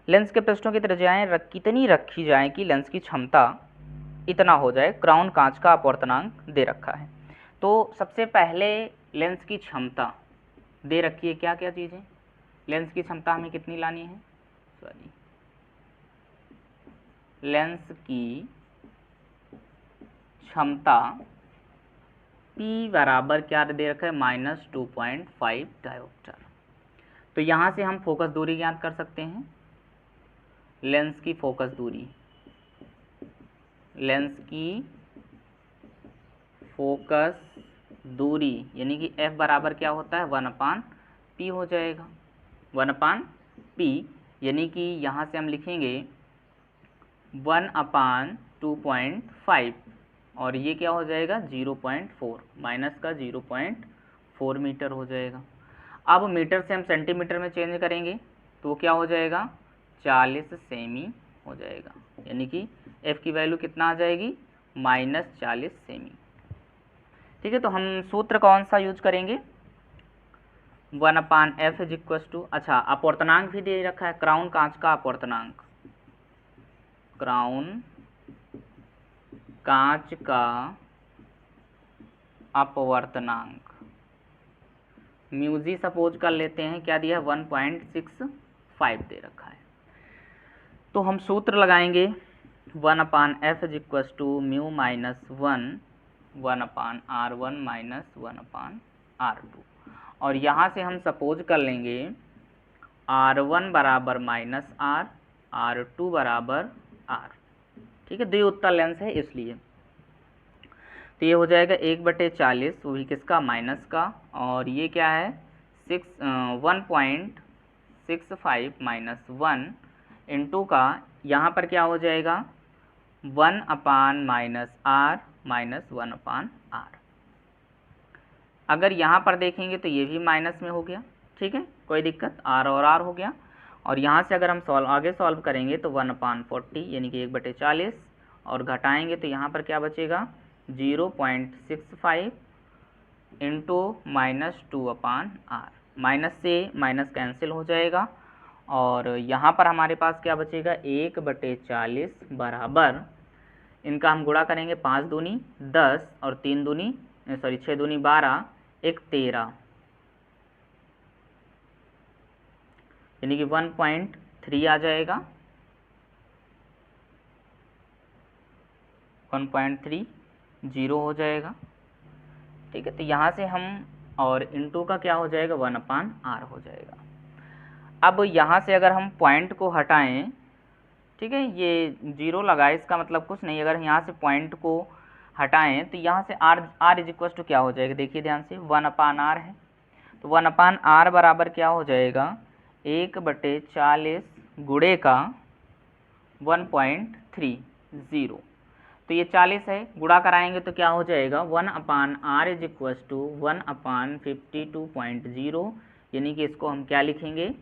लेंस के पृष्ठों की त्रिज्याएं कितनी रखी जाएं कि लेंस की क्षमता इतना हो जाए, क्राउन कांच का अपवर्तनांक दे रखा है। तो सबसे पहले लेंस की क्षमता दे रखी है, क्या क्या चीज़ें, लेंस की क्षमता हमें कितनी लानी है, लेंस की क्षमता P बराबर क्या दे रखा है, -2.5 डायोप्टर। तो यहाँ से हम फोकस दूरी ज्ञात कर सकते हैं, लेंस की फोकस दूरी, लेंस की फोकस दूरी, यानी कि f बराबर क्या होता है 1/p हो जाएगा, 1/p, यानी कि यहाँ से हम लिखेंगे 1/2.5 और ये क्या हो जाएगा 0.4, माइनस का 0.4 मीटर हो जाएगा। अब मीटर से हम सेंटीमीटर में चेंज करेंगे तो क्या हो जाएगा 40 सेमी हो जाएगा, यानी कि f की वैल्यू कितना आ जाएगी -40 सेमी। ठीक है, तो हम सूत्र कौन सा यूज करेंगे 1/f इज इक्वल टू, अच्छा अपवर्तनांक भी दे रखा है, क्राउन कांच का अपवर्तनांक, क्राउन कांच का अपवर्तनांक म्यूजी सपोज कर लेते हैं, क्या दिया है 1.65 दे रखा है। तो हम सूत्र लगाएंगे 1/f is equal to mu minus 1/r1 minus 1/r2, और यहाँ से हम सपोज कर लेंगे r1 बराबर -r, r2 बराबर r। ठीक है, दो उत्तल लेंस है इसलिए, तो ये हो जाएगा 1/40, वो भी किसका माइनस का, और ये क्या है 1.65 माइनस 1 इंटू का, यहाँ पर क्या हो जाएगा 1/-r माइनस 1/r। अगर यहाँ पर देखेंगे तो ये भी माइनस में हो गया, ठीक है कोई दिक्कत, r और r हो गया, और यहाँ से अगर हम आगे सॉल्व करेंगे तो 1/40 यानी कि 1/40, और घटाएंगे तो यहाँ पर क्या बचेगा 0.65 इंटू -2/r, माइनस से माइनस कैंसिल हो जाएगा, और यहाँ पर हमारे पास क्या बचेगा 1/40 बराबर, इनका हम गुणा करेंगे 5 दूनी 10 और 6 दूनी 12, 1 13, यानी कि 1.3 आ जाएगा, 1.30 हो जाएगा। ठीक है, तो यहाँ से हम, और इंटू का क्या हो जाएगा 1/r हो जाएगा। अब यहाँ से अगर हम पॉइंट को हटाएं, ठीक है ये जीरो लगाए इसका मतलब कुछ नहीं, अगर यहाँ से पॉइंट को हटाएं तो यहाँ से r इज इक्वल टू क्या हो जाएगा, देखिए ध्यान से 1/r है, तो 1/r बराबर क्या हो जाएगा 1/40 गुणे का 1.30, तो ये 40 है, गुणा कराएंगे तो क्या हो जाएगा 1/r इज इक्वल टू 1/52.0, यानी कि इसको हम क्या लिखेंगे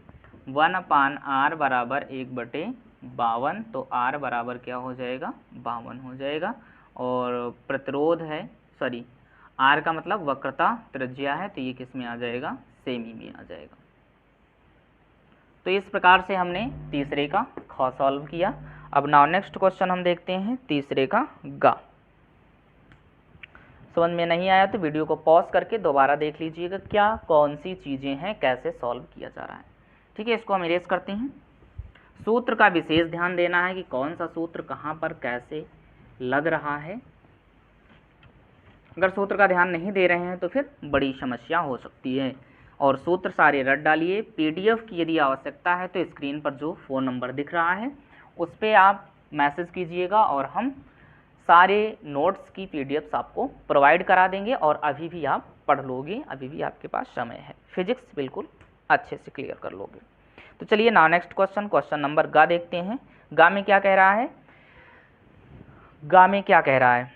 1/r बराबर 1/52, तो r बराबर क्या हो जाएगा 52 हो जाएगा, और प्रतिरोध है सॉरी r का मतलब वक्रता त्रिज्या है, तो ये किस में आ जाएगा सेमी में आ जाएगा। तो इस प्रकार से हमने तीसरे का ख सॉल्व किया। अब नाउ नेक्स्ट क्वेश्चन हम देखते हैं तीसरे का गा। समझ में नहीं आया तो वीडियो को पॉज करके दोबारा देख लीजिएगा क्या कौन सी चीज़ें हैं, कैसे सॉल्व किया जा रहा है। ठीक है, इसको हम इरेज करते हैं। सूत्र का विशेष ध्यान देना है कि कौन सा सूत्र कहाँ पर कैसे लग रहा है। अगर सूत्र का ध्यान नहीं दे रहे हैं तो फिर बड़ी समस्या हो सकती है, और सूत्र सारे रट डालिए। पीडीएफ की यदि आवश्यकता है तो स्क्रीन पर जो फ़ोन नंबर दिख रहा है उस पर आप मैसेज कीजिएगा और हम सारे नोट्स की पीडीएफ्स आपको प्रोवाइड करा देंगे, और अभी भी आप पढ़ लोगे, अभी भी आपके पास समय है, फिजिक्स बिल्कुल अच्छे से क्लियर कर लोगे। तो चलिए नाउ नेक्स्ट क्वेश्चन नंबर गा देखते हैं। गा में क्या कह रहा है, गा में क्या कह रहा है,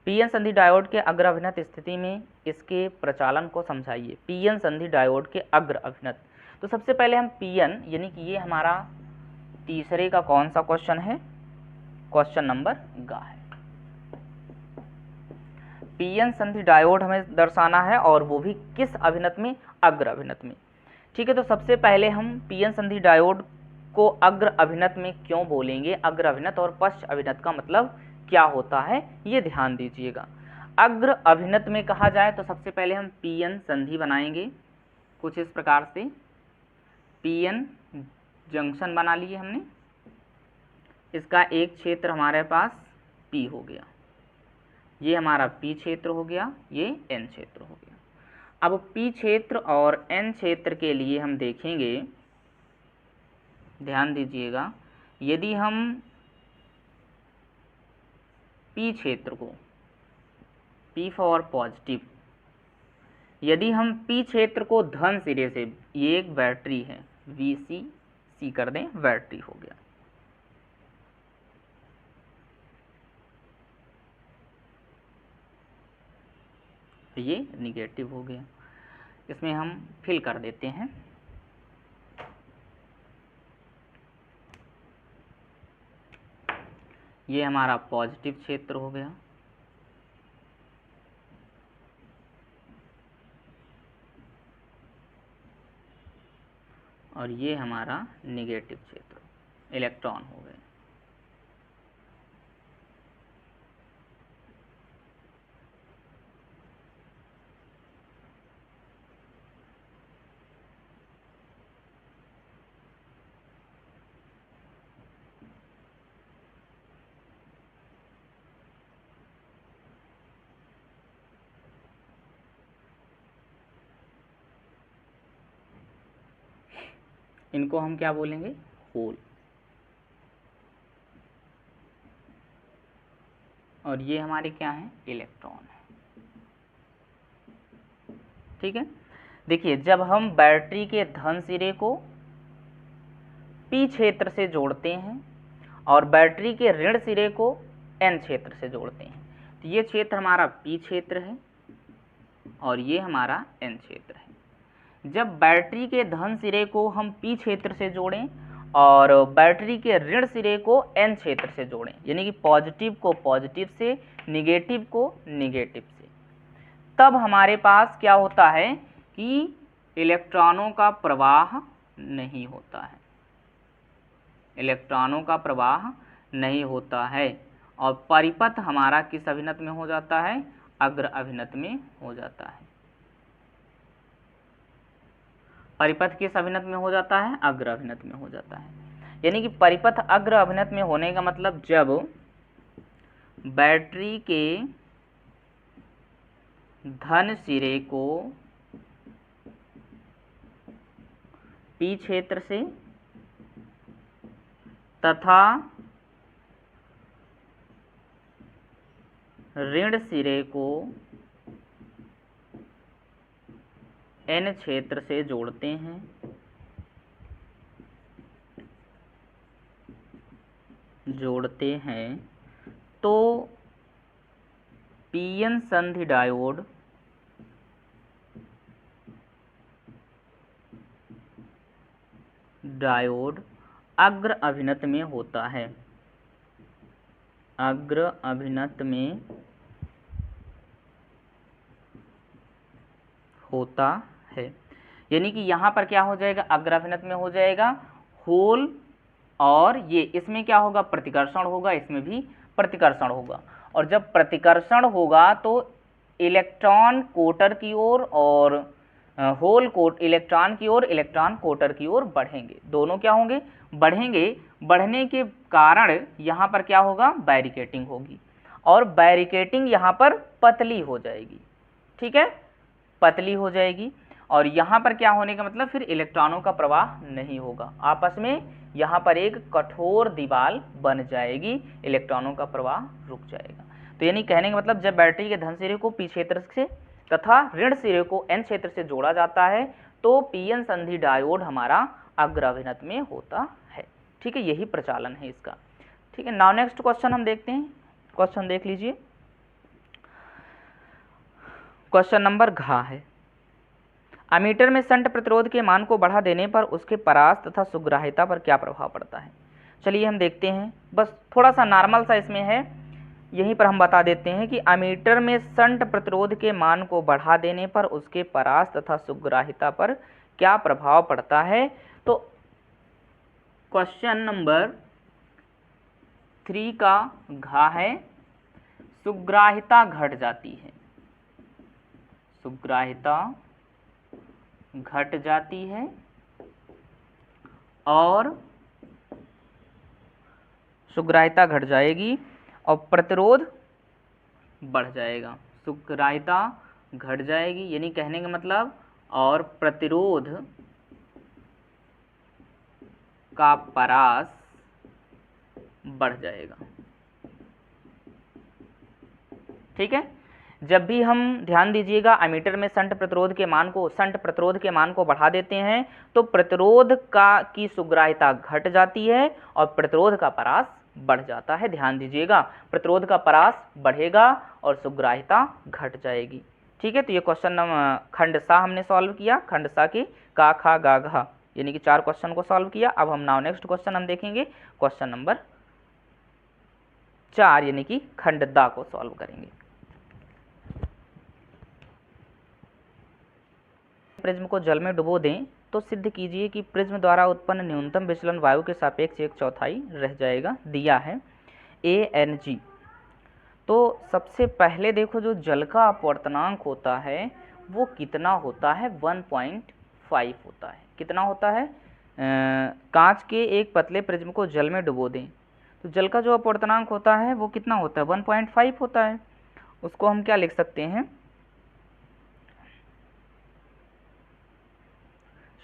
पीएन संधि डायोड के अग्र अभिनत स्थिति में इसके प्रचालन को समझाइए। पीएन संधि डायोड के अग्र अभिनत, तो सबसे पहले हम पीएन, यानी कि ये हमारा तीसरे का कौन सा क्वेश्चन है, क्वेश्चन नंबर गा है। पीएन संधि डायोड हमें दर्शाना है, और वो भी किस अभिनत में, अग्र अभिनत में। ठीक है, तो सबसे पहले हम पीएन संधि डायोड को अग्र अभिनत में क्यों बोलेंगे, अग्र अभिनत और पश्च अभिनत का मतलब क्या होता है ये ध्यान दीजिएगा। अग्र अभिनत में कहा जाए तो सबसे पहले हम पीएन संधि बनाएंगे कुछ इस प्रकार से। पीएन जंक्शन बना लिए हमने, इसका एक क्षेत्र हमारे पास P हो गया, ये हमारा P क्षेत्र हो गया, ये N क्षेत्र हो गया। अब P क्षेत्र और N क्षेत्र के लिए हम देखेंगे, ध्यान दीजिएगा, यदि हम P क्षेत्र को P फॉर पॉजिटिव, यदि हम P क्षेत्र को धन सिरे से, ये एक बैटरी है, VC कर दें, बैटरी हो गया। तो ये निगेटिव हो गया, इसमें हम फिल कर देते हैं। ये हमारा पॉजिटिव क्षेत्र हो गया, और ये हमारा निगेटिव क्षेत्र, इलेक्ट्रॉन हो गए। इनको हम क्या बोलेंगे, होल। और ये हमारे क्या हैं, इलेक्ट्रॉन है। ठीक है, देखिए जब हम बैटरी के धन सिरे को P क्षेत्र से जोड़ते हैं और बैटरी के ऋण सिरे को N क्षेत्र से जोड़ते हैं, तो ये क्षेत्र हमारा P क्षेत्र है और ये हमारा N क्षेत्र है। जब बैटरी के धन सिरे को हम P क्षेत्र से जोड़ें और बैटरी के ऋण सिरे को N क्षेत्र से जोड़ें, यानी कि पॉजिटिव को पॉजिटिव से, निगेटिव को निगेटिव से, तब हमारे पास क्या होता है कि इलेक्ट्रॉनों का प्रवाह नहीं होता है, इलेक्ट्रॉनों का प्रवाह नहीं होता है, और परिपथ हमारा किस अभिनत में हो जाता है, अग्र अभिनत में हो जाता है। परिपथ किस अभिनत में हो जाता है, अग्र अभिनत में हो जाता है। यानी कि परिपथ अग्र अभिनत में होने का मतलब जब बैटरी के धन सिरे को P क्षेत्र से तथा ऋण सिरे को N क्षेत्र से जोड़ते हैं, तो पीएन संधि डायोड अग्र अभिनत में होता है, अग्र अभिनत में होता है। यानी कि यहाँ पर क्या हो जाएगा, अग्र अभिनत में हो जाएगा होल, और ये इसमें क्या होगा, प्रतिकर्षण होगा, इसमें भी प्रतिकर्षण होगा। और जब प्रतिकर्षण होगा तो इलेक्ट्रॉन कोटर की ओर और होल कोट इलेक्ट्रॉन की ओर, इलेक्ट्रॉन कोटर की ओर बढ़ेंगे, दोनों क्या होंगे, बढ़ेंगे। बढ़ने के कारण यहाँ पर क्या होगा, बैरिकेटिंग होगी, और बैरिकेटिंग यहाँ पर पतली हो जाएगी। ठीक है, पतली हो जाएगी, और यहाँ पर क्या होने का मतलब फिर इलेक्ट्रॉनों का प्रवाह नहीं होगा आपस में, यहाँ पर एक कठोर दीवार बन जाएगी, इलेक्ट्रॉनों का प्रवाह रुक जाएगा। तो यानी कहने का मतलब जब बैटरी के धन सिरे को P क्षेत्र से तथा ऋण सिरे को N क्षेत्र से जोड़ा जाता है तो पीएन संधि डायोड हमारा अग्र अभिनत में होता है। ठीक है, यही प्रचालन है इसका। ठीक है, नाउ नेक्स्ट क्वेश्चन हम देखते हैं। क्वेश्चन देख लीजिए, क्वेश्चन नंबर घ है, अमीटर में शंट प्रतिरोध के मान को बढ़ा देने पर उसके परास तथा सुग्राह्यता पर क्या प्रभाव पड़ता है। चलिए हम देखते हैं, बस थोड़ा सा नॉर्मल सा इसमें है, यहीं पर हम बता देते हैं कि अमीटर में शंट प्रतिरोध के मान को बढ़ा देने पर उसके परास तथा सुग्राह्यता पर क्या प्रभाव पड़ता है। तो क्वेश्चन नंबर 3 का घ है, सुग्राह्यता घट जाती है, सुग्राह्यता घट जाती है और सुग्राह्यता घट जाएगी और प्रतिरोध बढ़ जाएगा। सुग्राह्यता घट जाएगी यानी कहने का मतलब, और प्रतिरोध का परास बढ़ जाएगा। ठीक है, जब भी हम ध्यान दीजिएगा एमीटर में शंट प्रतिरोध के मान को बढ़ा देते हैं तो प्रतिरोध की सुग्राह्यता घट जाती है और प्रतिरोध का परास बढ़ जाता है। ध्यान दीजिएगा, प्रतिरोध का परास बढ़ेगा और सुग्राह्यता घट जाएगी। ठीक है, तो ये क्वेश्चन नंबर खंड सा हमने सॉल्व किया, खंड सा की का खा गा घा यानी कि 4 क्वेश्चन को सॉल्व किया। अब हम नाउ नेक्स्ट क्वेश्चन हम देखेंगे, क्वेश्चन नंबर 4 यानी कि खंड दा को सॉल्व करेंगे। प्रिज्म को जल में डुबो दें तो सिद्ध कीजिए कि प्रिज्म द्वारा उत्पन्न न्यूनतम विचलन वायु के सापेक्ष 1/4 रह जाएगा। दिया है ANG। तो सबसे पहले देखो, जो जल का अपवर्तनांक होता है वो कितना होता है, 1.5 होता है। कितना होता है? कांच के एक पतले प्रिज्म को जल में डुबो दें तो जल का जो अपवर्तनांक होता है वो कितना होता है, 1.5 होता है। उसको हम क्या लिख सकते हैं,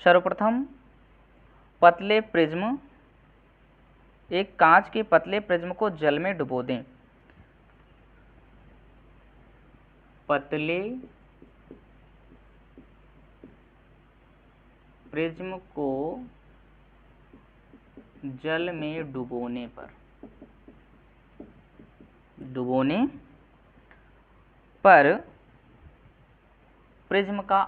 सर्वप्रथम पतले प्रिज्म, एक कांच के पतले प्रिज्म को जल में डुबो दें। पतले प्रिज्म को जल में डुबोने पर प्रिज्म का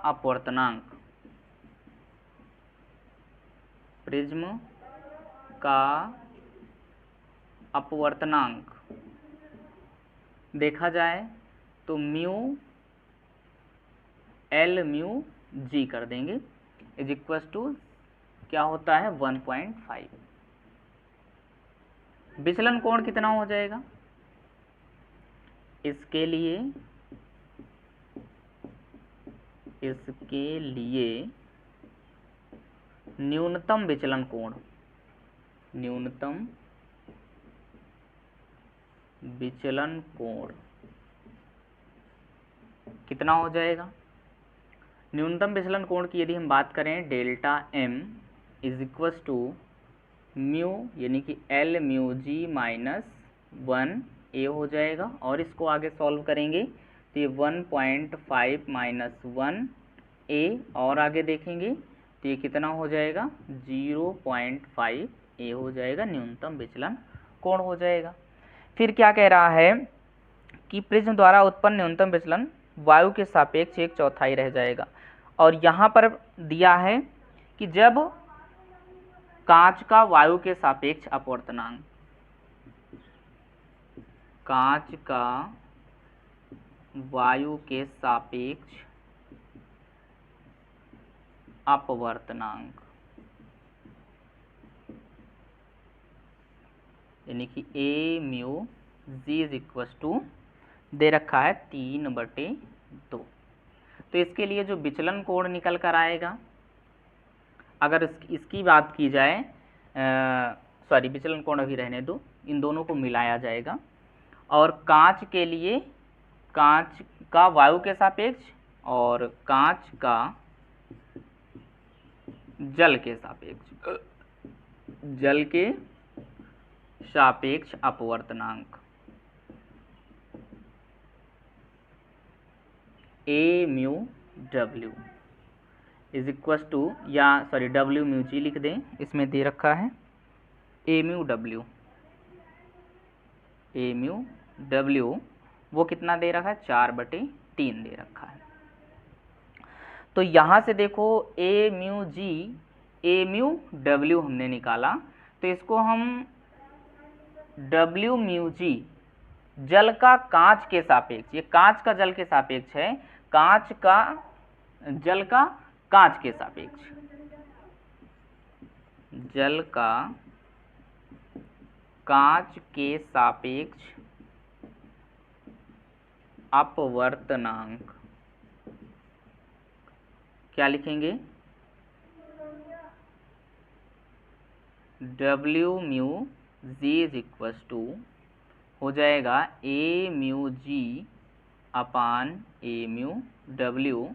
अपवर्तनांक देखा जाए तो म्यू L म्यू G कर देंगे, इज इक्वल टू क्या होता है, 1.5। विचलन कोण कितना हो जाएगा, इसके लिए न्यूनतम विचलन कोण कितना हो जाएगा। न्यूनतम विचलन कोण की यदि हम बात करें, delta M is equal to mu यानी कि L mu G minus 1A हो जाएगा। और इसको आगे सॉल्व करेंगे तो ये 1.5 माइनस 1A, और आगे देखेंगे तो ये कितना हो जाएगा, 0.5A हो जाएगा, न्यूनतम विचलन कोण हो जाएगा। फिर क्या कह रहा है कि प्रिज्म द्वारा उत्पन्न न्यूनतम विचलन वायु के सापेक्ष 1/4 रह जाएगा। और यहाँ पर दिया है कि जब कांच का वायु के सापेक्ष अपवर्तनांक, कांच का वायु के सापेक्ष अपवर्तनांक यानी कि A mu G is equal to दे रखा है 3/2। तो इसके लिए जो विचलन कोण निकल कर आएगा, अगर इसकी बात की जाए, सॉरी विचलन कोण अभी रहने दो, इन दोनों को मिलाया जाएगा। और कांच के लिए कांच का वायु के सापेक्ष और कांच का जल के सापेक्ष अपवर्तनांक A mu W is equal to, या सॉरी W म्यू G लिख दें, इसमें दे रखा है A म्यू W, वो कितना दे रखा है, 4/3 दे रखा है। तो यहाँ से देखो A mu G, A mu W हमने निकाला, तो इसको हम W म्यू G जल का कांच के सापेक्ष, ये कांच का जल के सापेक्ष है, कांच का जल का कांच के सापेक्ष, जल का कांच के सापेक्ष अपवर्तनांक क्या लिखेंगे, W mu G is equal to हो जाएगा A mu G upon A mu W।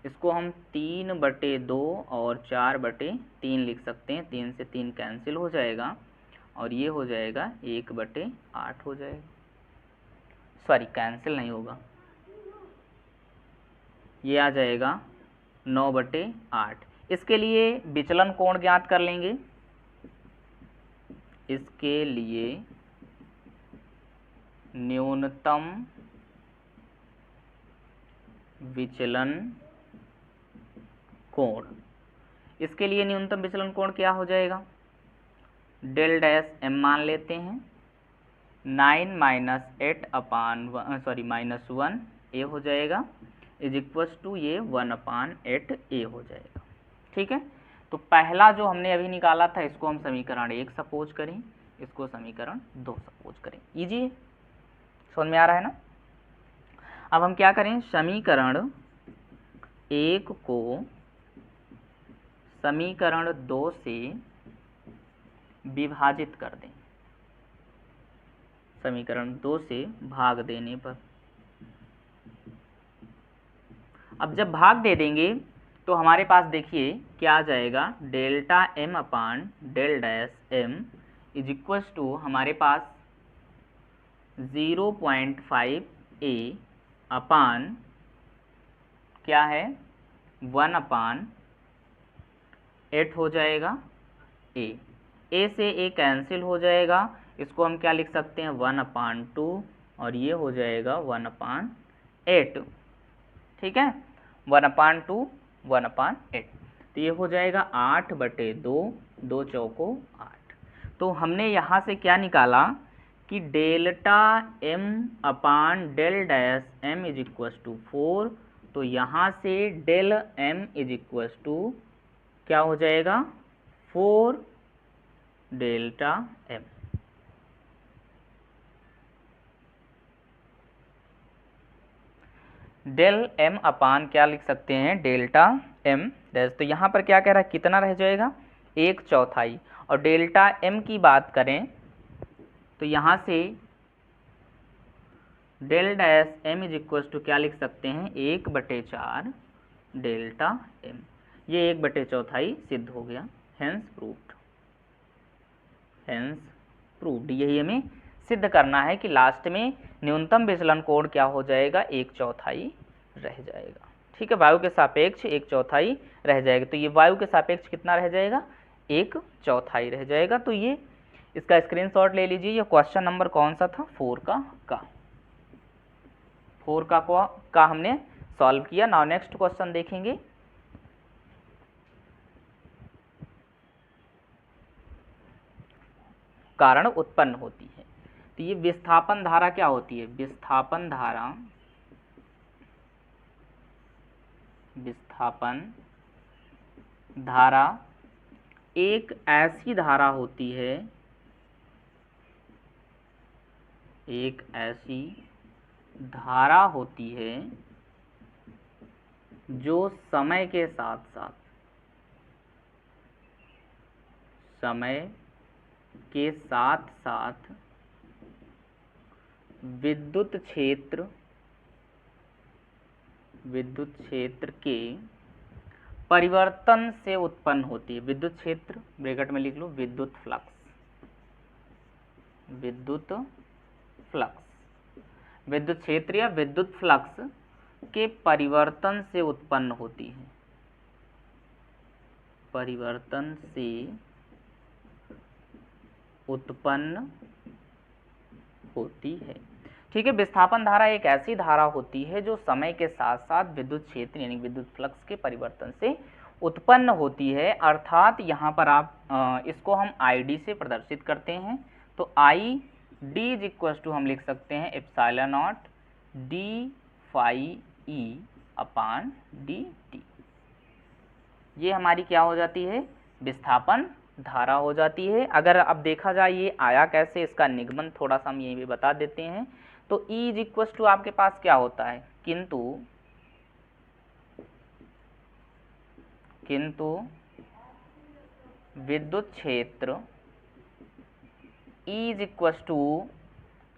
इसको हम 3/2 और 4/3 लिख सकते हैं, 3 से 3 कैंसिल हो जाएगा और ये हो जाएगा 1/8 हो जाएगा, सॉरी कैंसिल नहीं होगा, ये आ जाएगा 9/8। इसके लिए विचलन कोण ज्ञात कर लेंगे। इसके लिए न्यूनतम विचलन कोण, इसके लिए न्यूनतम विचलन कोण क्या हो जाएगा, डेल डैश m मान लेते हैं, 9 -1 a हो जाएगा इज इक्वल्स टू ये 1/8 a हो जाएगा। ठीक है, तो पहला जो हमने अभी निकाला था इसको हम समीकरण 1 सपोज करें, इसको समीकरण 2 सपोज करें। इजी है, समझ में आ रहा है ना। अब हम क्या करें, समीकरण 1 को समीकरण 2 से विभाजित कर दें। समीकरण 2 से भाग देने पर, अब जब भाग दे देंगे तो हमारे पास देखिए क्या आ जाएगा, delta m upon del dash m is equals to हमारे पास 0.5 a अपान क्या है 1/8 हो जाएगा a से a कैंसिल हो जाएगा, इसको हम क्या लिख सकते हैं 1/2 और ये हो जाएगा 1/8। ठीक है, 1/2 1/8, तो ये हो जाएगा 8/2, 2 चौको 8। तो हमने यहाँ से क्या निकाला कि delta m upon del dash m is equals to 4, तो यहाँ से del m is equals to क्या हो जाएगा 4 delta m। Del m upon क्या लिख सकते हैं डेल्टा m डैश, तो यहाँ पर क्या कह रहा है कितना रह जाएगा 1/4, और डेल्टा m की बात करें तो यहाँ से del dash m is equals to क्या लिख सकते हैं 1/4 डेल्टा m, ये 1/4 सिद्ध हो गया, हेंस प्रूव्ड। हेंस प्रूव्ड, यही हमें सिद्ध करना है कि लास्ट में न्यूनतम विचलन कोण क्या हो जाएगा 1/4 रह जाएगा। ठीक है, वायु के सापेक्ष 1/4 रह जाएगा, तो ये वायु के सापेक्ष कितना रह जाएगा 1/4 रह जाएगा। तो ये इसका स्क्रीनशॉट ले लीजिए। ये क्वेश्चन नंबर कौन सा था 4 का हमने सॉल्व किया। नाउ नेक्स्ट क्वेश्चन देखेंगे। कारण उत्पन्न होती है, तो ये विस्थापन धारा क्या होती है, विस्थापन धारा एक ऐसी धारा होती है, एक ऐसी धारा होती है जो समय के साथ साथ विद्युत क्षेत्र के परिवर्तन से उत्पन्न होती है। विद्युत क्षेत्र ब्रैकेट में लिख लो, विद्युत फ्लक्स, विद्युत क्षेत्र या विद्युत फ्लक्स के परिवर्तन से उत्पन्न होती है, परिवर्तन से उत्पन्न होती है। ठीक है, विस्थापन धारा एक ऐसी धारा होती है जो समय के साथ साथ विद्युत क्षेत्र यानी विद्युत फ्लक्स के परिवर्तन से उत्पन्न होती है। अर्थात यहाँ पर आप इसको हम ID से प्रदर्शित करते हैं, तो ID इज इक्वल टू हम लिख सकते हैं epsilon not d phi e upon dt। ये हमारी क्या हो जाती है, विस्थापन धारा हो जाती है। अगर अब देखा जाए ये आया कैसे, इसका निगमन थोड़ा सा हम यहीं पे बता देते हैं। तो E इज इक्वल टू आपके पास क्या होता है, किंतु विद्युत क्षेत्र E इज इक्वल टू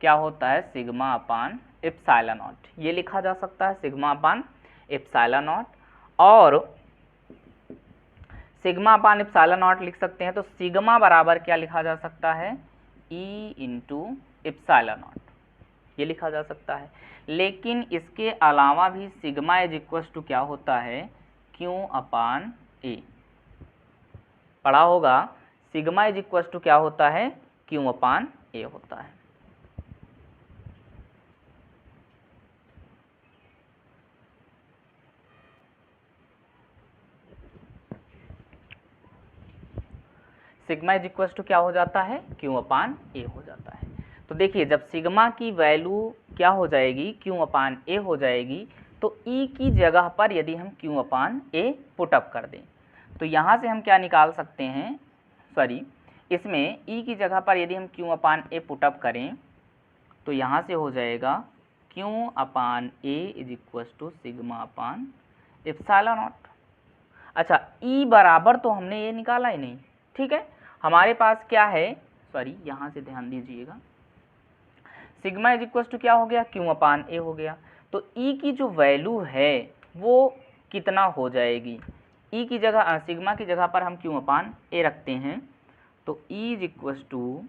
क्या होता है, सिग्मा अपान एप्सिलॉन नॉट। ये लिखा जा सकता है सिग्मा अपान एप्सिलॉन नॉट, और सिग्मा अपान एप्सिलॉन नॉट लिख सकते हैं। तो सिग्मा बराबर क्या लिखा जा सकता है, E इंटू एप्सिलॉन नॉट। ये लिखा जा सकता है। लेकिन इसके अलावा भी सिग्मा इज इक्वल टू क्या होता है, क्यू अपान ए। पढ़ा होगा, सिग्मा इज इक्वल टू क्या होता है, क्यू अपान ए होता है। सिग्मा इज इक्वल टू क्या हो जाता है, क्यू अपान ए हो जाता है। तो देखिए जब सिग्मा की वैल्यू क्या हो जाएगी, क्यू अपान ए हो जाएगी, तो ई की जगह पर यदि हम क्यू अपान ए पुटअप कर दें तो यहाँ से हम क्या निकाल सकते हैं, सॉरी इसमें ई की जगह पर यदि हम क्यू अपान ए पुटअप करें तो यहाँ से हो जाएगा Q upon A is equal to sigma upon epsilon not. अच्छा ई बराबर तो हमने ये निकाला ही नहीं, ठीक है, हमारे पास क्या है, सॉरी यहाँ से ध्यान दीजिएगा, सिग्मा इज इक्वल टू क्या हो गया, क्यू अपान ए हो गया। तो ई की जो वैल्यू है वो कितना हो जाएगी, ई की जगह सिग्मा की जगह पर हम क्यू अपान ए रखते हैं, तो E is equal to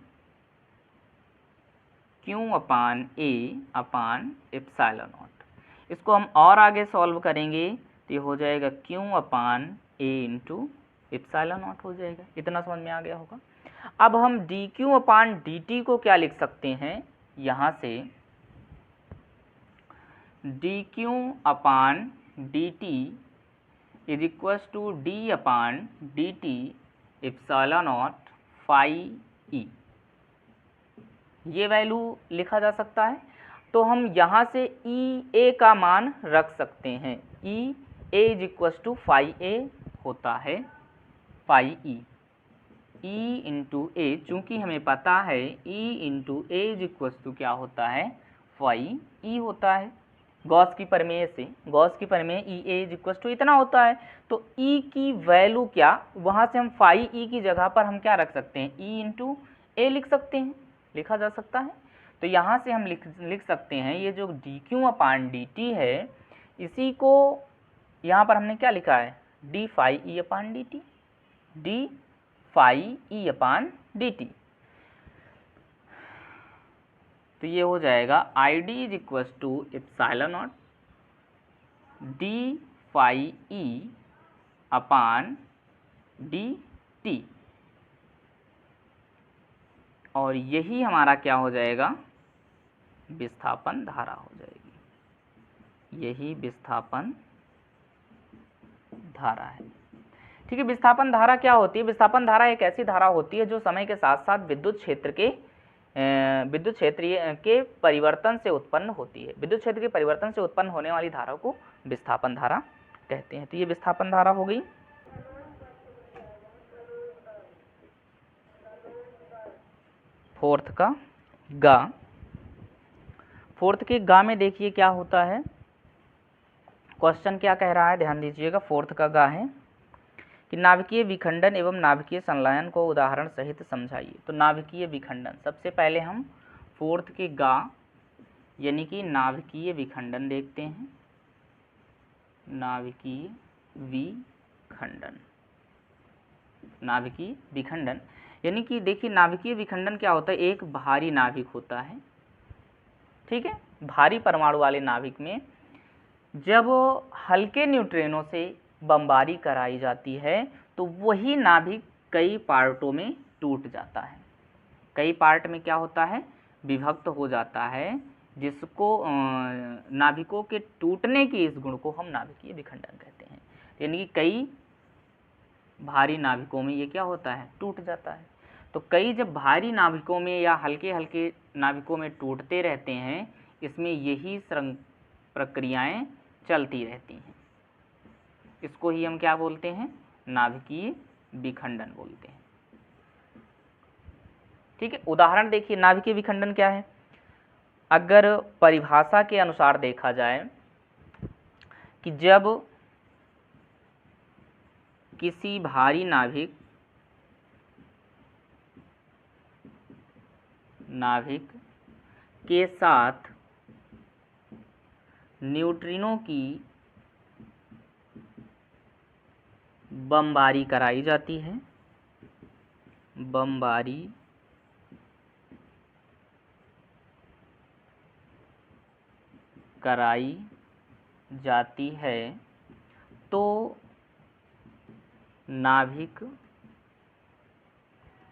Q upon A upon epsilon not. इसको हम और आगे सॉल्व करेंगे तो ये हो जाएगा Q upon A into epsilon not हो जाएगा। इतना समझ में आ गया होगा। अब हम D Q upon D T को क्या लिख सकते हैं, यहाँ से D Q upon D T is equal to D upon D T epsilon not phi E, ये वैल्यू लिखा जा सकता है। तो हम यहाँ से ई ए का मान रख सकते हैं, ई ए इज इक्वल टू फाई ए होता है, फाई ई, ई इंटू ए, चूँकि हमें पता है E into A is equal to क्या होता है, फाई ई होता है। गॉस की प्रमेय से, गॉस की प्रमेय ई ए इज इक्वल टू इतना होता है, तो ई की वैल्यू क्या, वहाँ से हम फाई ई की जगह पर हम क्या रख सकते हैं, ई इंटू ए लिख सकते हैं, लिखा जा सकता है। तो यहाँ से हम लिख सकते हैं ये जो D Q upon D T है, इसी को यहाँ पर हमने क्या लिखा है, D phi E upon D T, D phi E upon D T. तो ये हो जाएगा I D is equal to epsilon naught D phi E upon D T, और यही हमारा क्या हो जाएगा, विस्थापन धारा हो जाएगी, यही विस्थापन धारा है। ठीक है, विस्थापन धारा क्या होती है, विस्थापन धारा एक ऐसी धारा होती है जो समय के साथ साथ विद्युत क्षेत्र के परिवर्तन से उत्पन्न होती है। विद्युत क्षेत्र के परिवर्तन से उत्पन्न होने वाली धारा को विस्थापन धारा कहते हैं। तो ये विस्थापन धारा हो गई। फोर्थ का गा, फोर्थ के गा में देखिए क्या होता है, क्वेश्चन क्या कह रहा है, ध्यान दीजिएगा। फोर्थ का गा है कि नाभिकीय विखंडन एवं नाभिकीय संलयन को उदाहरण सहित समझाइए। तो नाभिकीय विखंडन, सबसे पहले हम फोर्थ के गा यानी कि नाभिकीय विखंडन देखते हैं। नाभिकीय विखंडन, नाभिकीय विखंडन यानी कि देखिए नाभिकीय विखंडन क्या होता है, एक भारी नाभिक होता है, ठीक है, भारी परमाणु वाले नाभिक में जब हल्के न्यूट्रिनो से बमबारी कराई जाती है तो वही नाभिक कई पार्टों में टूट जाता है, कई पार्ट में क्या होता है, विभक्त हो जाता है, जिसको नाभिकों के टूटने के इस गुण को हम नाभिकीय विखंडन कहते हैं। यानी कि कई भारी नाभिकों में ये क्या होता है, टूट जाता है। तो कई जब भारी नाभिकों में या हल्के हल्के नाभिकों में टूटते रहते हैं, इसमें यही प्रक्रियाएं चलती रहती हैं, इसको ही हम क्या बोलते हैं, नाभिकीय विखंडन बोलते हैं। ठीक है, उदाहरण देखिए नाभिकीय विखंडन क्या है। अगर परिभाषा के अनुसार देखा जाए कि जब किसी भारी नाभिक के साथ न्यूट्रिनो की बमबारी कराई जाती है, बमबारी कराई जाती है तो नाभिक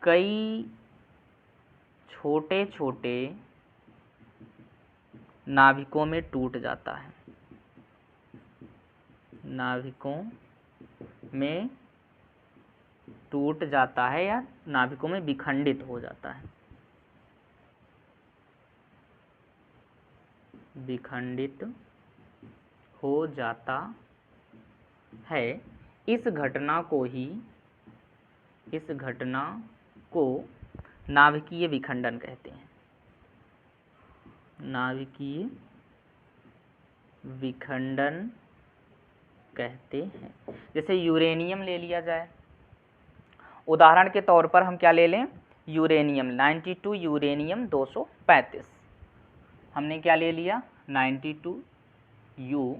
कई छोटे छोटे नाभिकों में टूट जाता है, नाभिकों में टूट जाता है या नाभिकों में विखंडित हो जाता है, विखंडित हो जाता है। इस घटना को नाभिकीय विखंडन कहते हैं, नाभिकीय विखंडन कहते हैं। जैसे यूरेनियम ले लिया जाए, उदाहरण के तौर पर हम क्या ले लें, यूरेनियम 92 यूरेनियम 235, हमने क्या ले लिया 92 यू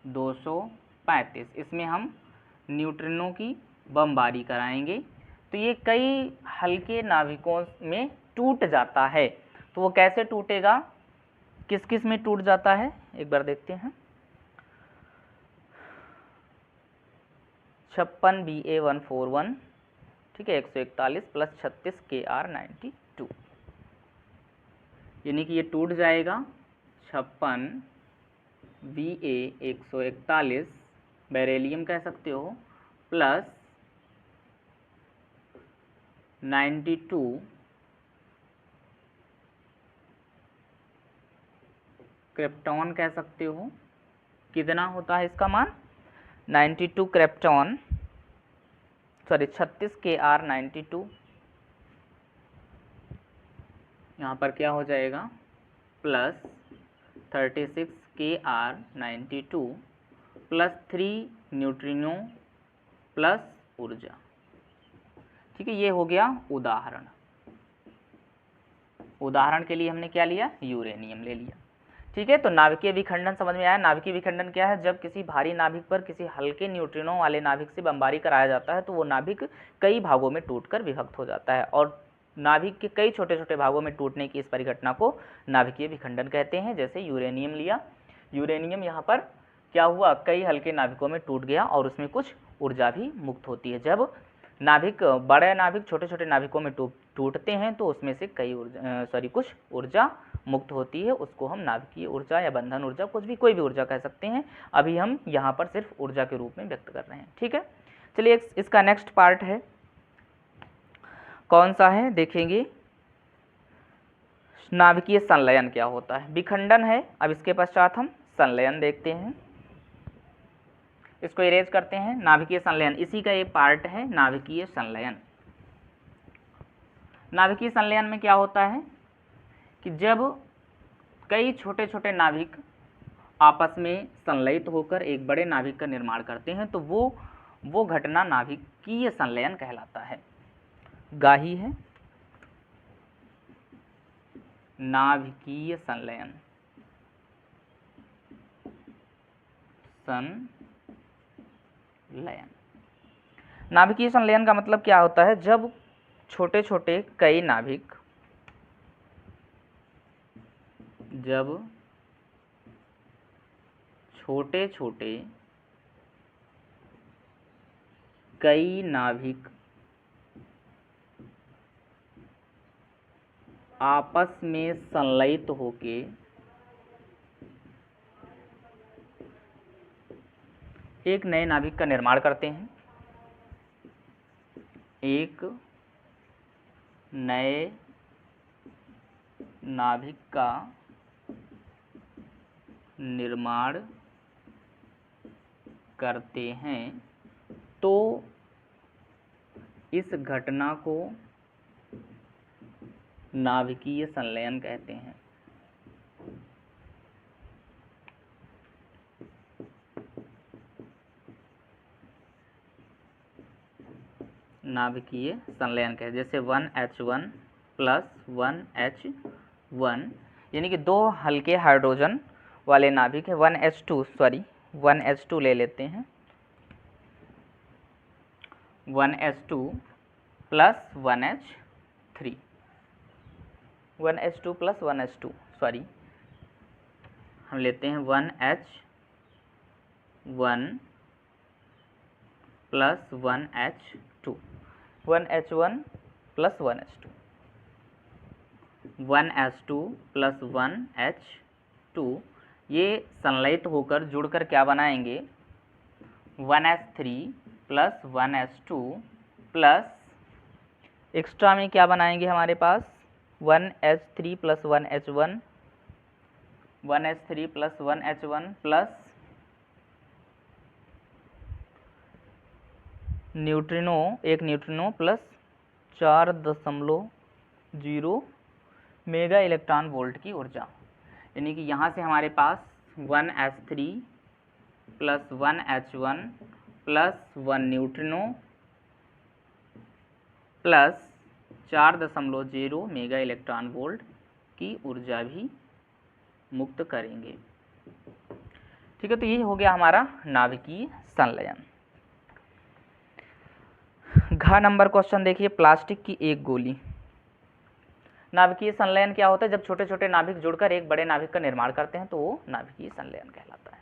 235, इसमें हम न्यूट्रिनो की बमबारी कराएंगे तो ये कई हल्के नाभिकों में टूट जाता है। तो वो कैसे टूटेगा, किस किस में टूट जाता है, एक बार देखते हैं। 56 BA141, ठीक है, 141 प्लस 36 KR92, यानी कि ये टूट जाएगा 56 BA141 बेरिलियम कह सकते हो प्लस 92 क्रिप्टॉन कह सकते हो। कितना होता है इसका मान, 92 क्रिप्टॉन, सॉरी 36 KR92, यहाँ पर क्या हो जाएगा plus 36 KR92 plus 3 neutrino plus ऊर्जा। ठीक है, ये हो गया उदाहरण। उदाहरण के लिए हमने क्या लिया, यूरेनियम ले लिया। ठीक है, तो नाभिकीय विखंडन समझ में आया। नाभिकीय विखंडन क्या है, जब किसी भारी नाभिक पर किसी हल्के न्यूट्रिनो वाले नाभिक से बमबारी कराया जाता है तो वो नाभिक कई भागों में टूटकर विभक्त हो जाता है, और नाभिक के कई छोटे छोटे भागों में टूटने की इस परिघटना को नाभिकीय विखंडन कहते हैं। जैसे यूरेनियम लिया, यूरेनियम यहाँ पर क्या हुआ, कई हल्के नाभिकों में टूट गया और उसमें कुछ ऊर्जा भी मुक्त होती है। जब नाभिक बड़े नाभिक छोटे छोटे नाभिकों में टूटते हैं तो उसमें से कुछ ऊर्जा मुक्त होती है, उसको हम नाभिकीय ऊर्जा या बंधन ऊर्जा, कुछ भी, कोई भी ऊर्जा कह सकते हैं। अभी हम यहाँ पर सिर्फ ऊर्जा के रूप में व्यक्त कर रहे हैं। ठीक है, चलिए इसका नेक्स्ट पार्ट है, कौन सा है देखेंगे, नाभिकीय संलयन क्या होता है। विखंडन है, अब इसके पश्चात हम संलयन देखते हैं। इसको इरेज करते हैं। नाभिकीय संलयन इसी का एक पार्ट है, नाभिकीय संलयन। नाभिकीय संलयन में क्या होता है कि जब कई छोटे छोटे नाभिक आपस में संलयित होकर एक बड़े नाभिक का निर्माण करते हैं तो वो घटना नाभिकीय संलयन कहलाता है। गाही है नाभिकीय संलयन, नाभिकीय संलयन का मतलब क्या होता है, जब छोटे छोटे कई नाभिक, जब छोटे छोटे कई नाभिक आपस में संलयित होके एक नए नाभिक का निर्माण करते हैं, एक नए नाभिक का निर्माण करते हैं तो इस घटना को नाभिकीय संलयन कहते हैं। नाभिकीय संलयन कहते हैं। जैसे 1H1 प्लस 1H1, यानी कि दो हल्के हाइड्रोजन वाले नाभिक है। 1H2 ले लेते हैं, 1H2 plus 1H2 plus 1H2, हम लेते हैं 1H1 plus 1H2, 1H1 plus 1H2, 1H2 plus 1H2, ये संलयित होकर जुड़कर क्या बनाएंगे 1H3 plus 1H2 plus extra में क्या बनाएंगे हमारे पास 1H3 plus 1H1, 1H3 plus 1H1 plus neutrino, एक neutrino plus 4.0 mega electron volt की ऊर्जा। यानी कि यहाँ से हमारे पास 1H3 plus 1H1 plus 1 neutrino plus 4.0 mega electron volt की ऊर्जा भी मुक्त करेंगे। ठीक है, तो ये हो गया हमारा नाभिकीय संलयन। घ नंबर क्वेश्चन देखिए, प्लास्टिक की एक गोली। नाभिकीय संलयन क्या होता है, जब छोटे छोटे नाभिक जुड़कर एक बड़े नाभिक का निर्माण करते हैं तो वो नाभिकीय संलयन कहलाता है।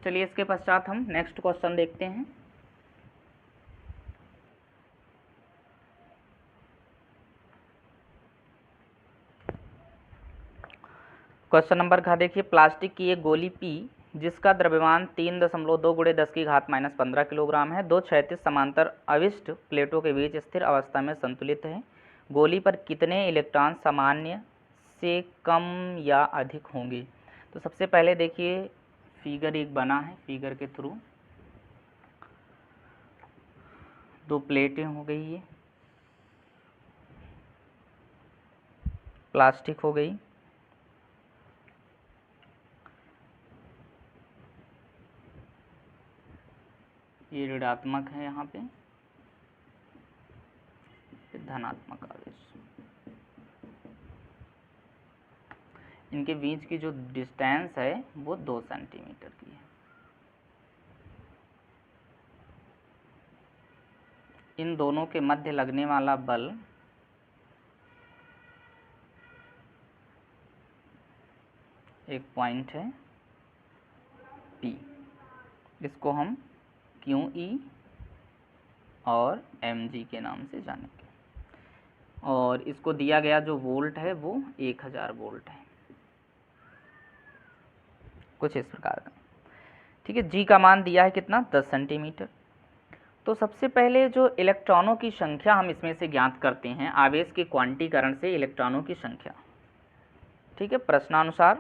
चलिए इसके पश्चात हम नेक्स्ट क्वेश्चन देखते हैं। क्वेश्चन नंबर घ देखिए, प्लास्टिक की एक गोली P जिसका द्रव्यमान 3.2 × 10⁻⁻15 किलोग्राम है, दो क्षैतिज समांतर अविष्ट प्लेटों के बीच स्थिर अवस्था में संतुलित है। गोली पर कितने इलेक्ट्रॉन सामान्य से कम या अधिक होंगे। तो सबसे पहले देखिए फिगर एक बना है, फिगर के थ्रू दो प्लेटें हो गई, ये प्लास्टिक हो गई, ये ऋणात्मक है, यहाँ पे धनात्मक आवेश। इनके बीच की जो डिस्टेंस है वो 2 सेंटीमीटर की है। इन दोनों के मध्य लगने वाला बल एक पॉइंट है P, इसको हम QE और mg के नाम से जानेंगे, और इसको दिया गया जो वोल्ट है वो 1000 वोल्ट है, कुछ इस प्रकार का। ठीक है, G का मान दिया है कितना 10 सेंटीमीटर। तो सबसे पहले जो इलेक्ट्रॉनों की संख्या हम इसमें से ज्ञात करते हैं आवेश के क्वांटीकरण से, इलेक्ट्रॉनों की संख्या। ठीक है, प्रश्नानुसार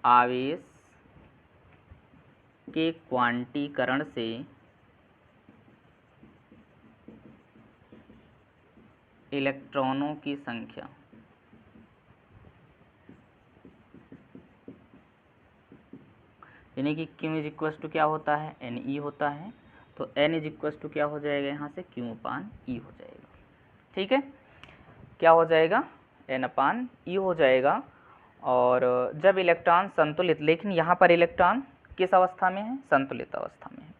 आवेश के क्वांटीकरण से इलेक्ट्रॉनों की संख्या यानी कि Q इज इक्वल टू क्या होता है Ne होता है, तो N इज इक्वल टू क्या हो जाएगा यहाँ से Q/E हो जाएगा। ठीक है, क्या हो जाएगा N/E हो जाएगा। और जब इलेक्ट्रॉन संतुलित, लेकिन यहाँ पर इलेक्ट्रॉन किस अवस्था में है, संतुलित अवस्था में है,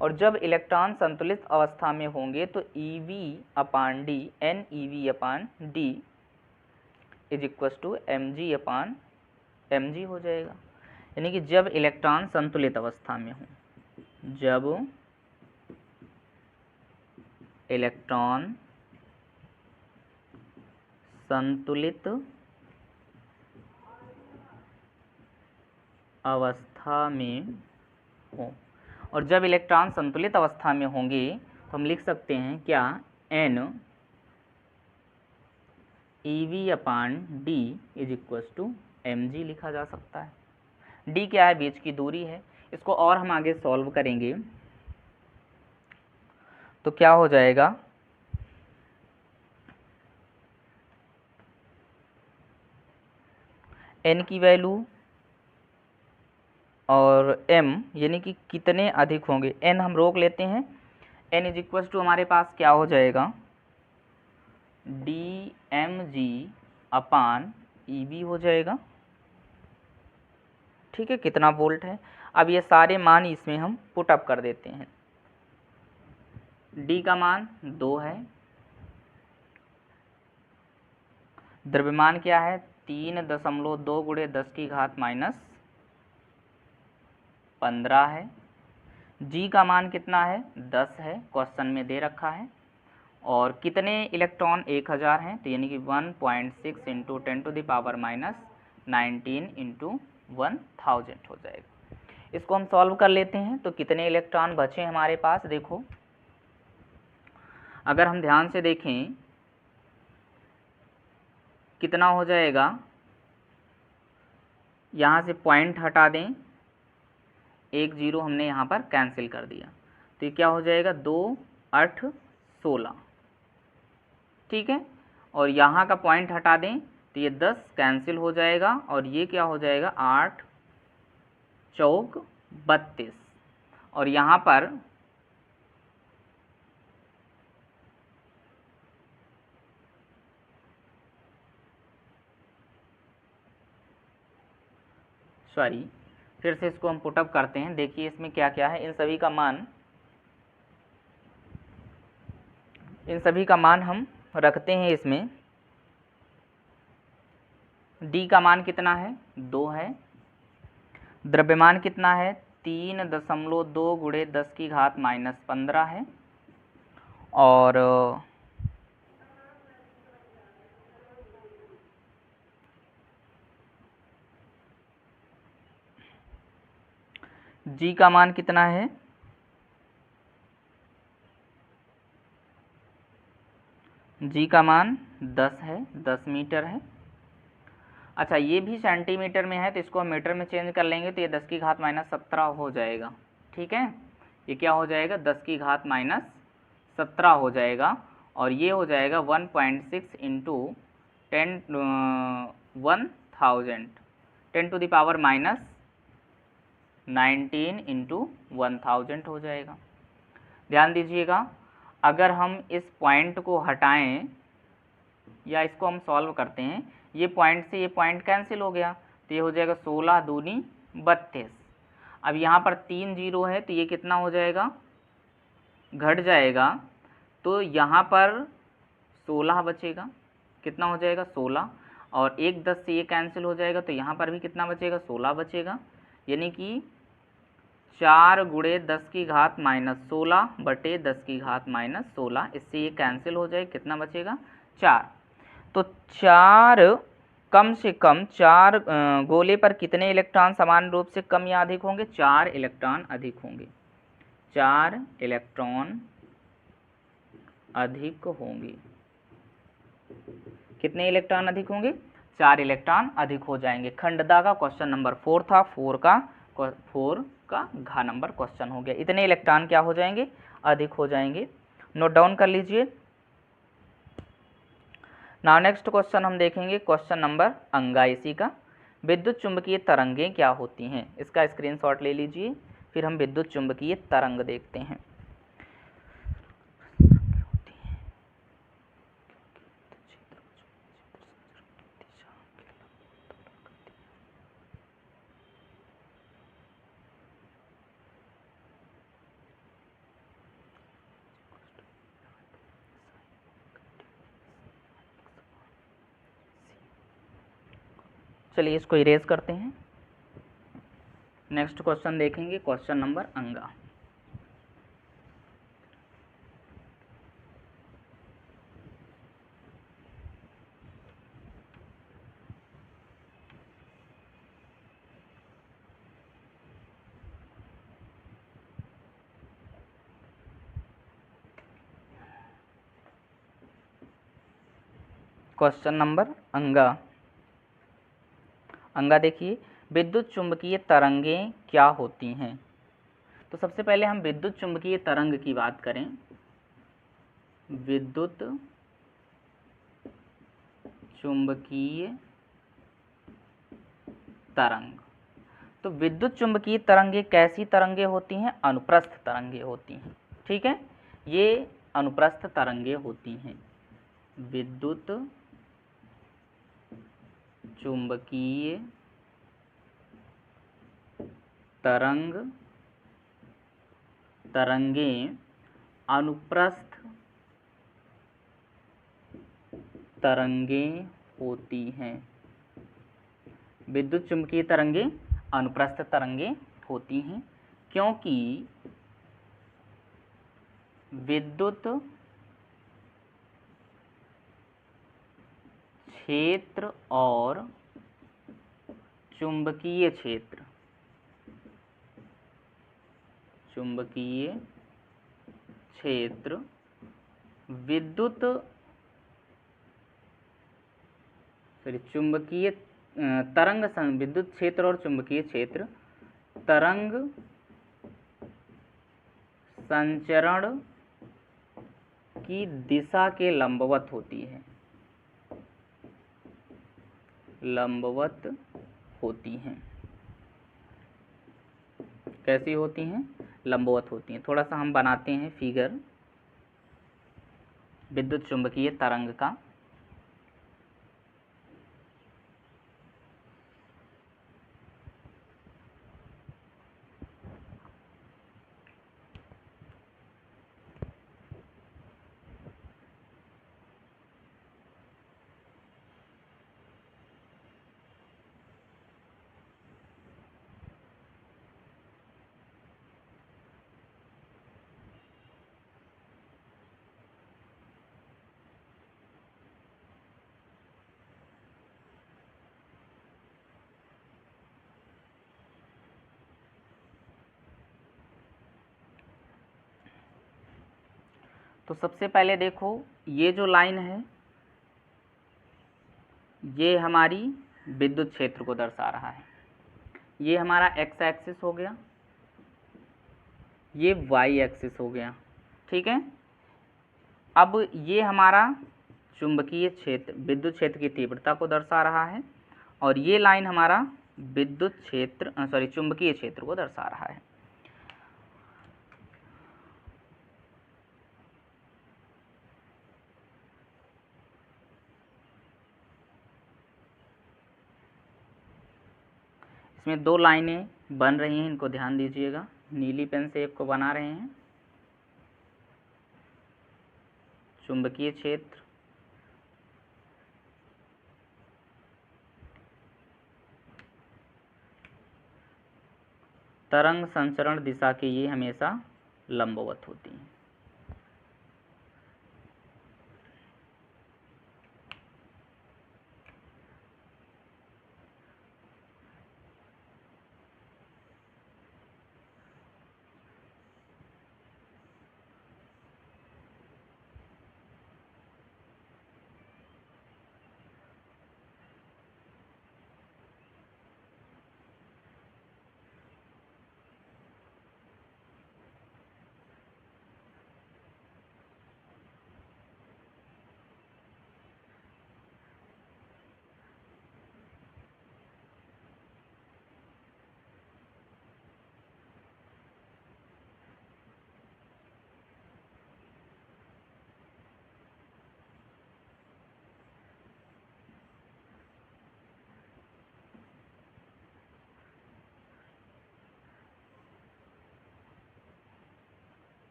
और जब इलेक्ट्रॉन संतुलित अवस्था में होंगे तो EV/D NeV/D is equal to mg/mg हो जाएगा। यानी कि जब इलेक्ट्रॉन संतुलित अवस्था में हो, जब इलेक्ट्रॉन संतुलित अवस्था में हो, और जब इलेक्ट्रॉन संतुलित अवस्था में होंगे तो हम लिख सकते हैं क्या N EV/D is equal to mg लिखा जा सकता है। D क्या है, बीच की दूरी है। इसको और हम आगे सॉल्व करेंगे तो क्या हो जाएगा, N की वैल्यू और M यानी कि कितने अधिक होंगे, N हम रोक लेते हैं, N इज इक्वल टू हमारे पास क्या हो जाएगा DmG/EV हो जाएगा। ठीक है, कितना वोल्ट है। अब ये सारे मान इसमें हम पुट अप कर देते हैं। डी का मान 2 है, द्रव्यमान क्या है 3.2 गुणे 10 की घात माइनस 15 है। जी का मान कितना है 10 है, क्वेश्चन में दे रखा है। और कितने इलेक्ट्रॉन 1000 हैं, तो यानी कि 1.6 इंटू 10⁻⁹ इंटू 1000 हो जाएगा। इसको हम सॉल्व कर लेते हैं। तो कितने इलेक्ट्रॉन बचे हमारे पास, देखो अगर हम ध्यान से देखें कितना हो जाएगा, यहाँ से पॉइंट हटा दें, 1 0 हमने यहाँ पर कैंसिल कर दिया, तो ये क्या हो जाएगा 2 8 16, ठीक है। और यहाँ का पॉइंट हटा दें तो ये 10 कैंसिल हो जाएगा, और ये क्या हो जाएगा 8 चौक 32, और यहाँ पर सॉरी फिर से इसको हम पुटअप करते हैं। देखिए इसमें क्या क्या है, इन सभी का मान हम रखते हैं इसमें। डी का मान कितना है 2 है, द्रव्यमान कितना है 3.2 गुणे 10 की घात माइनस 15 है, और जी का मान कितना है, जी का मान 10 है, 10 मीटर है। अच्छा ये भी सेंटीमीटर में है, तो इसको हम मीटर में चेंज कर लेंगे, तो ये 10 की घात माइनस 17 हो जाएगा, ठीक है। ये क्या हो जाएगा 10 की घात माइनस 17 हो जाएगा, और ये हो जाएगा 1.6 इंटू 10⁻⁹ इंटू 1000 हो जाएगा। ध्यान दीजिएगा, अगर हम इस पॉइंट को हटाएं या इसको हम सॉल्व करते हैं, ये पॉइंट से ये पॉइंट कैंसिल हो गया, तो ये हो जाएगा 16 दूनी 32। अब यहाँ पर 3 0 है, तो ये कितना हो जाएगा घट जाएगा, तो यहाँ पर 16 बचेगा, कितना हो जाएगा 16, और 1 10 से ये कैंसिल हो जाएगा, तो यहाँ पर भी कितना बचेगा 16 बचेगा, यानी कि 4 गुणे 10 की घात माइनस 16 बटे 10 की घात माइनस 16, इससे ये कैंसिल हो जाए, कितना बचेगा 4। तो 4 कम से कम 4 गोले पर कितने इलेक्ट्रॉन समान रूप से कम या अधिक होंगे, 4 इलेक्ट्रॉन अधिक होंगे, 4 इलेक्ट्रॉन अधिक होंगे। कितने इलेक्ट्रॉन अधिक होंगे, 4 इलेक्ट्रॉन अधिक हो जाएंगे। खंडदा का क्वेश्चन नंबर 4 था, 4 का घ नंबर क्वेश्चन हो गया। इतने इलेक्ट्रॉन क्या हो जाएंगे अधिक हो जाएंगे, नोट डाउन कर लीजिए। नाउ नेक्स्ट क्वेश्चन हम देखेंगे, क्वेश्चन नंबर अंगा इसी का, विद्युत चुंबकीय तरंगें क्या होती हैं। इसका स्क्रीनशॉट ले लीजिए, फिर हम विद्युत चुंबकीय तरंग देखते हैं। चलिए इसको इरेज करते हैं। नेक्स्ट क्वेश्चन देखेंगे, क्वेश्चन नंबर अंगा। क्वेश्चन नंबर अंगा। अंगा देखिए, विद्युत चुंबकीय तरंगें क्या होती हैं। तो सबसे पहले हम विद्युत चुंबकीय तरंग की बात करें। विद्युत चुंबकीय तरंग, तो विद्युत चुंबकीय तरंगें कैसी तरंगें होती हैं, अनुप्रस्थ तरंगें होती हैं, ठीक है। ये अनुप्रस्थ तरंगें होती हैं। विद्युत चुंबकीय तरंगें अनुप्रस्थ तरंगें होती हैं। विद्युत चुंबकीय तरंगें अनुप्रस्थ तरंगें होती हैं क्योंकि विद्युत क्षेत्र और चुंबकीय क्षेत्र विद्युत चुंबकीय विद्युत क्षेत्र और चुंबकीय क्षेत्र तरंग संचरण की दिशा के लंबवत होती है, कैसी होती हैं? लंबवत होती हैं। थोड़ा सा हम बनाते हैं फिगर विद्युत चुंबकीय तरंग का। तो सबसे पहले देखो, ये जो लाइन है ये हमारी विद्युत क्षेत्र को दर्शा रहा है। ये हमारा एक्स एक्सिस हो गया, ये वाई एक्सिस हो गया, ठीक है। अब ये हमारा चुंबकीय क्षेत्र विद्युत क्षेत्र की तीव्रता को दर्शा रहा है और ये लाइन हमारा विद्युत क्षेत्र चुंबकीय क्षेत्र को दर्शा रहा है। इसमें दो लाइनें बन रही हैं, इनको ध्यान दीजिएगा। नीली पेन से आपको बना रहे हैं चुंबकीय क्षेत्र तरंग संचरण दिशा के ये हमेशा लंबवत होती हैं।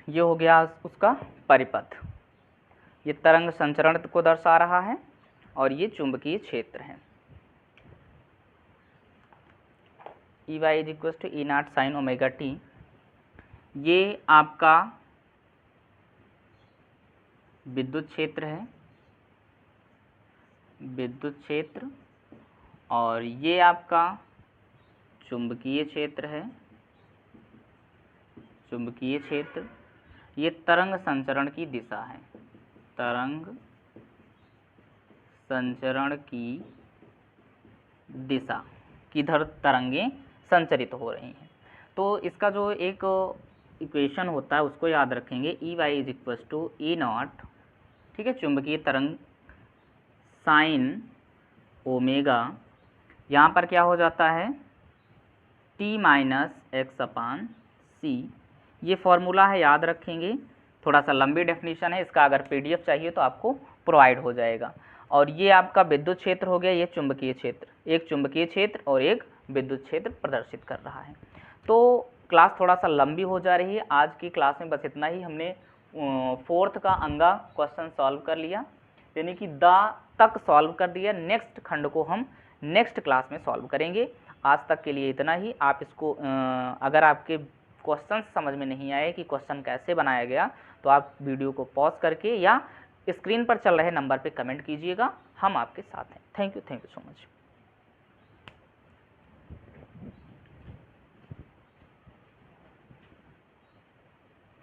ये हो गया उसका परिपथ, ये तरंग संचरण को दर्शा रहा है और ये चुंबकीय क्षेत्र है। E Y is equal to E not sine omega T, ये आपका विद्युत क्षेत्र है, विद्युत क्षेत्र, और ये आपका चुंबकीय क्षेत्र है, चुंबकीय क्षेत्र। ये तरंग संचरण की दिशा है, तरंग संचरण की दिशा, किधर तरंगें संचरित हो रही हैं। तो इसका जो एक इक्वेशन होता है उसको याद रखेंगे, E Y is equal to E not, ठीक है, चुंबकीय तरंग साइन ओमेगा, यहाँ पर क्या हो जाता है टी माइनस एक्स अपान सी। ये फॉर्मूला है, याद रखेंगे, थोड़ा सा लंबी डेफिनेशन है इसका, अगर पीडीएफ चाहिए तो आपको प्रोवाइड हो जाएगा। और ये आपका विद्युत क्षेत्र हो गया, ये चुंबकीय क्षेत्र, एक चुंबकीय क्षेत्र और एक विद्युत क्षेत्र प्रदर्शित कर रहा है। तो क्लास थोड़ा सा लंबी हो जा रही है, आज की क्लास में बस इतना ही। हमने 4th का अंगा क्वेश्चन सॉल्व कर लिया, यानी कि द तक सॉल्व कर दिया। नेक्स्ट खंड को हम नेक्स्ट क्लास में सॉल्व करेंगे। आज तक के लिए इतना ही। आप इसको अगर आपके क्वेश्चन समझ में नहीं आए कि क्वेश्चन कैसे बनाया गया, तो आप वीडियो को पॉज करके या स्क्रीन पर चल रहे नंबर पे कमेंट कीजिएगा, हम आपके साथ हैं। Thank you so much.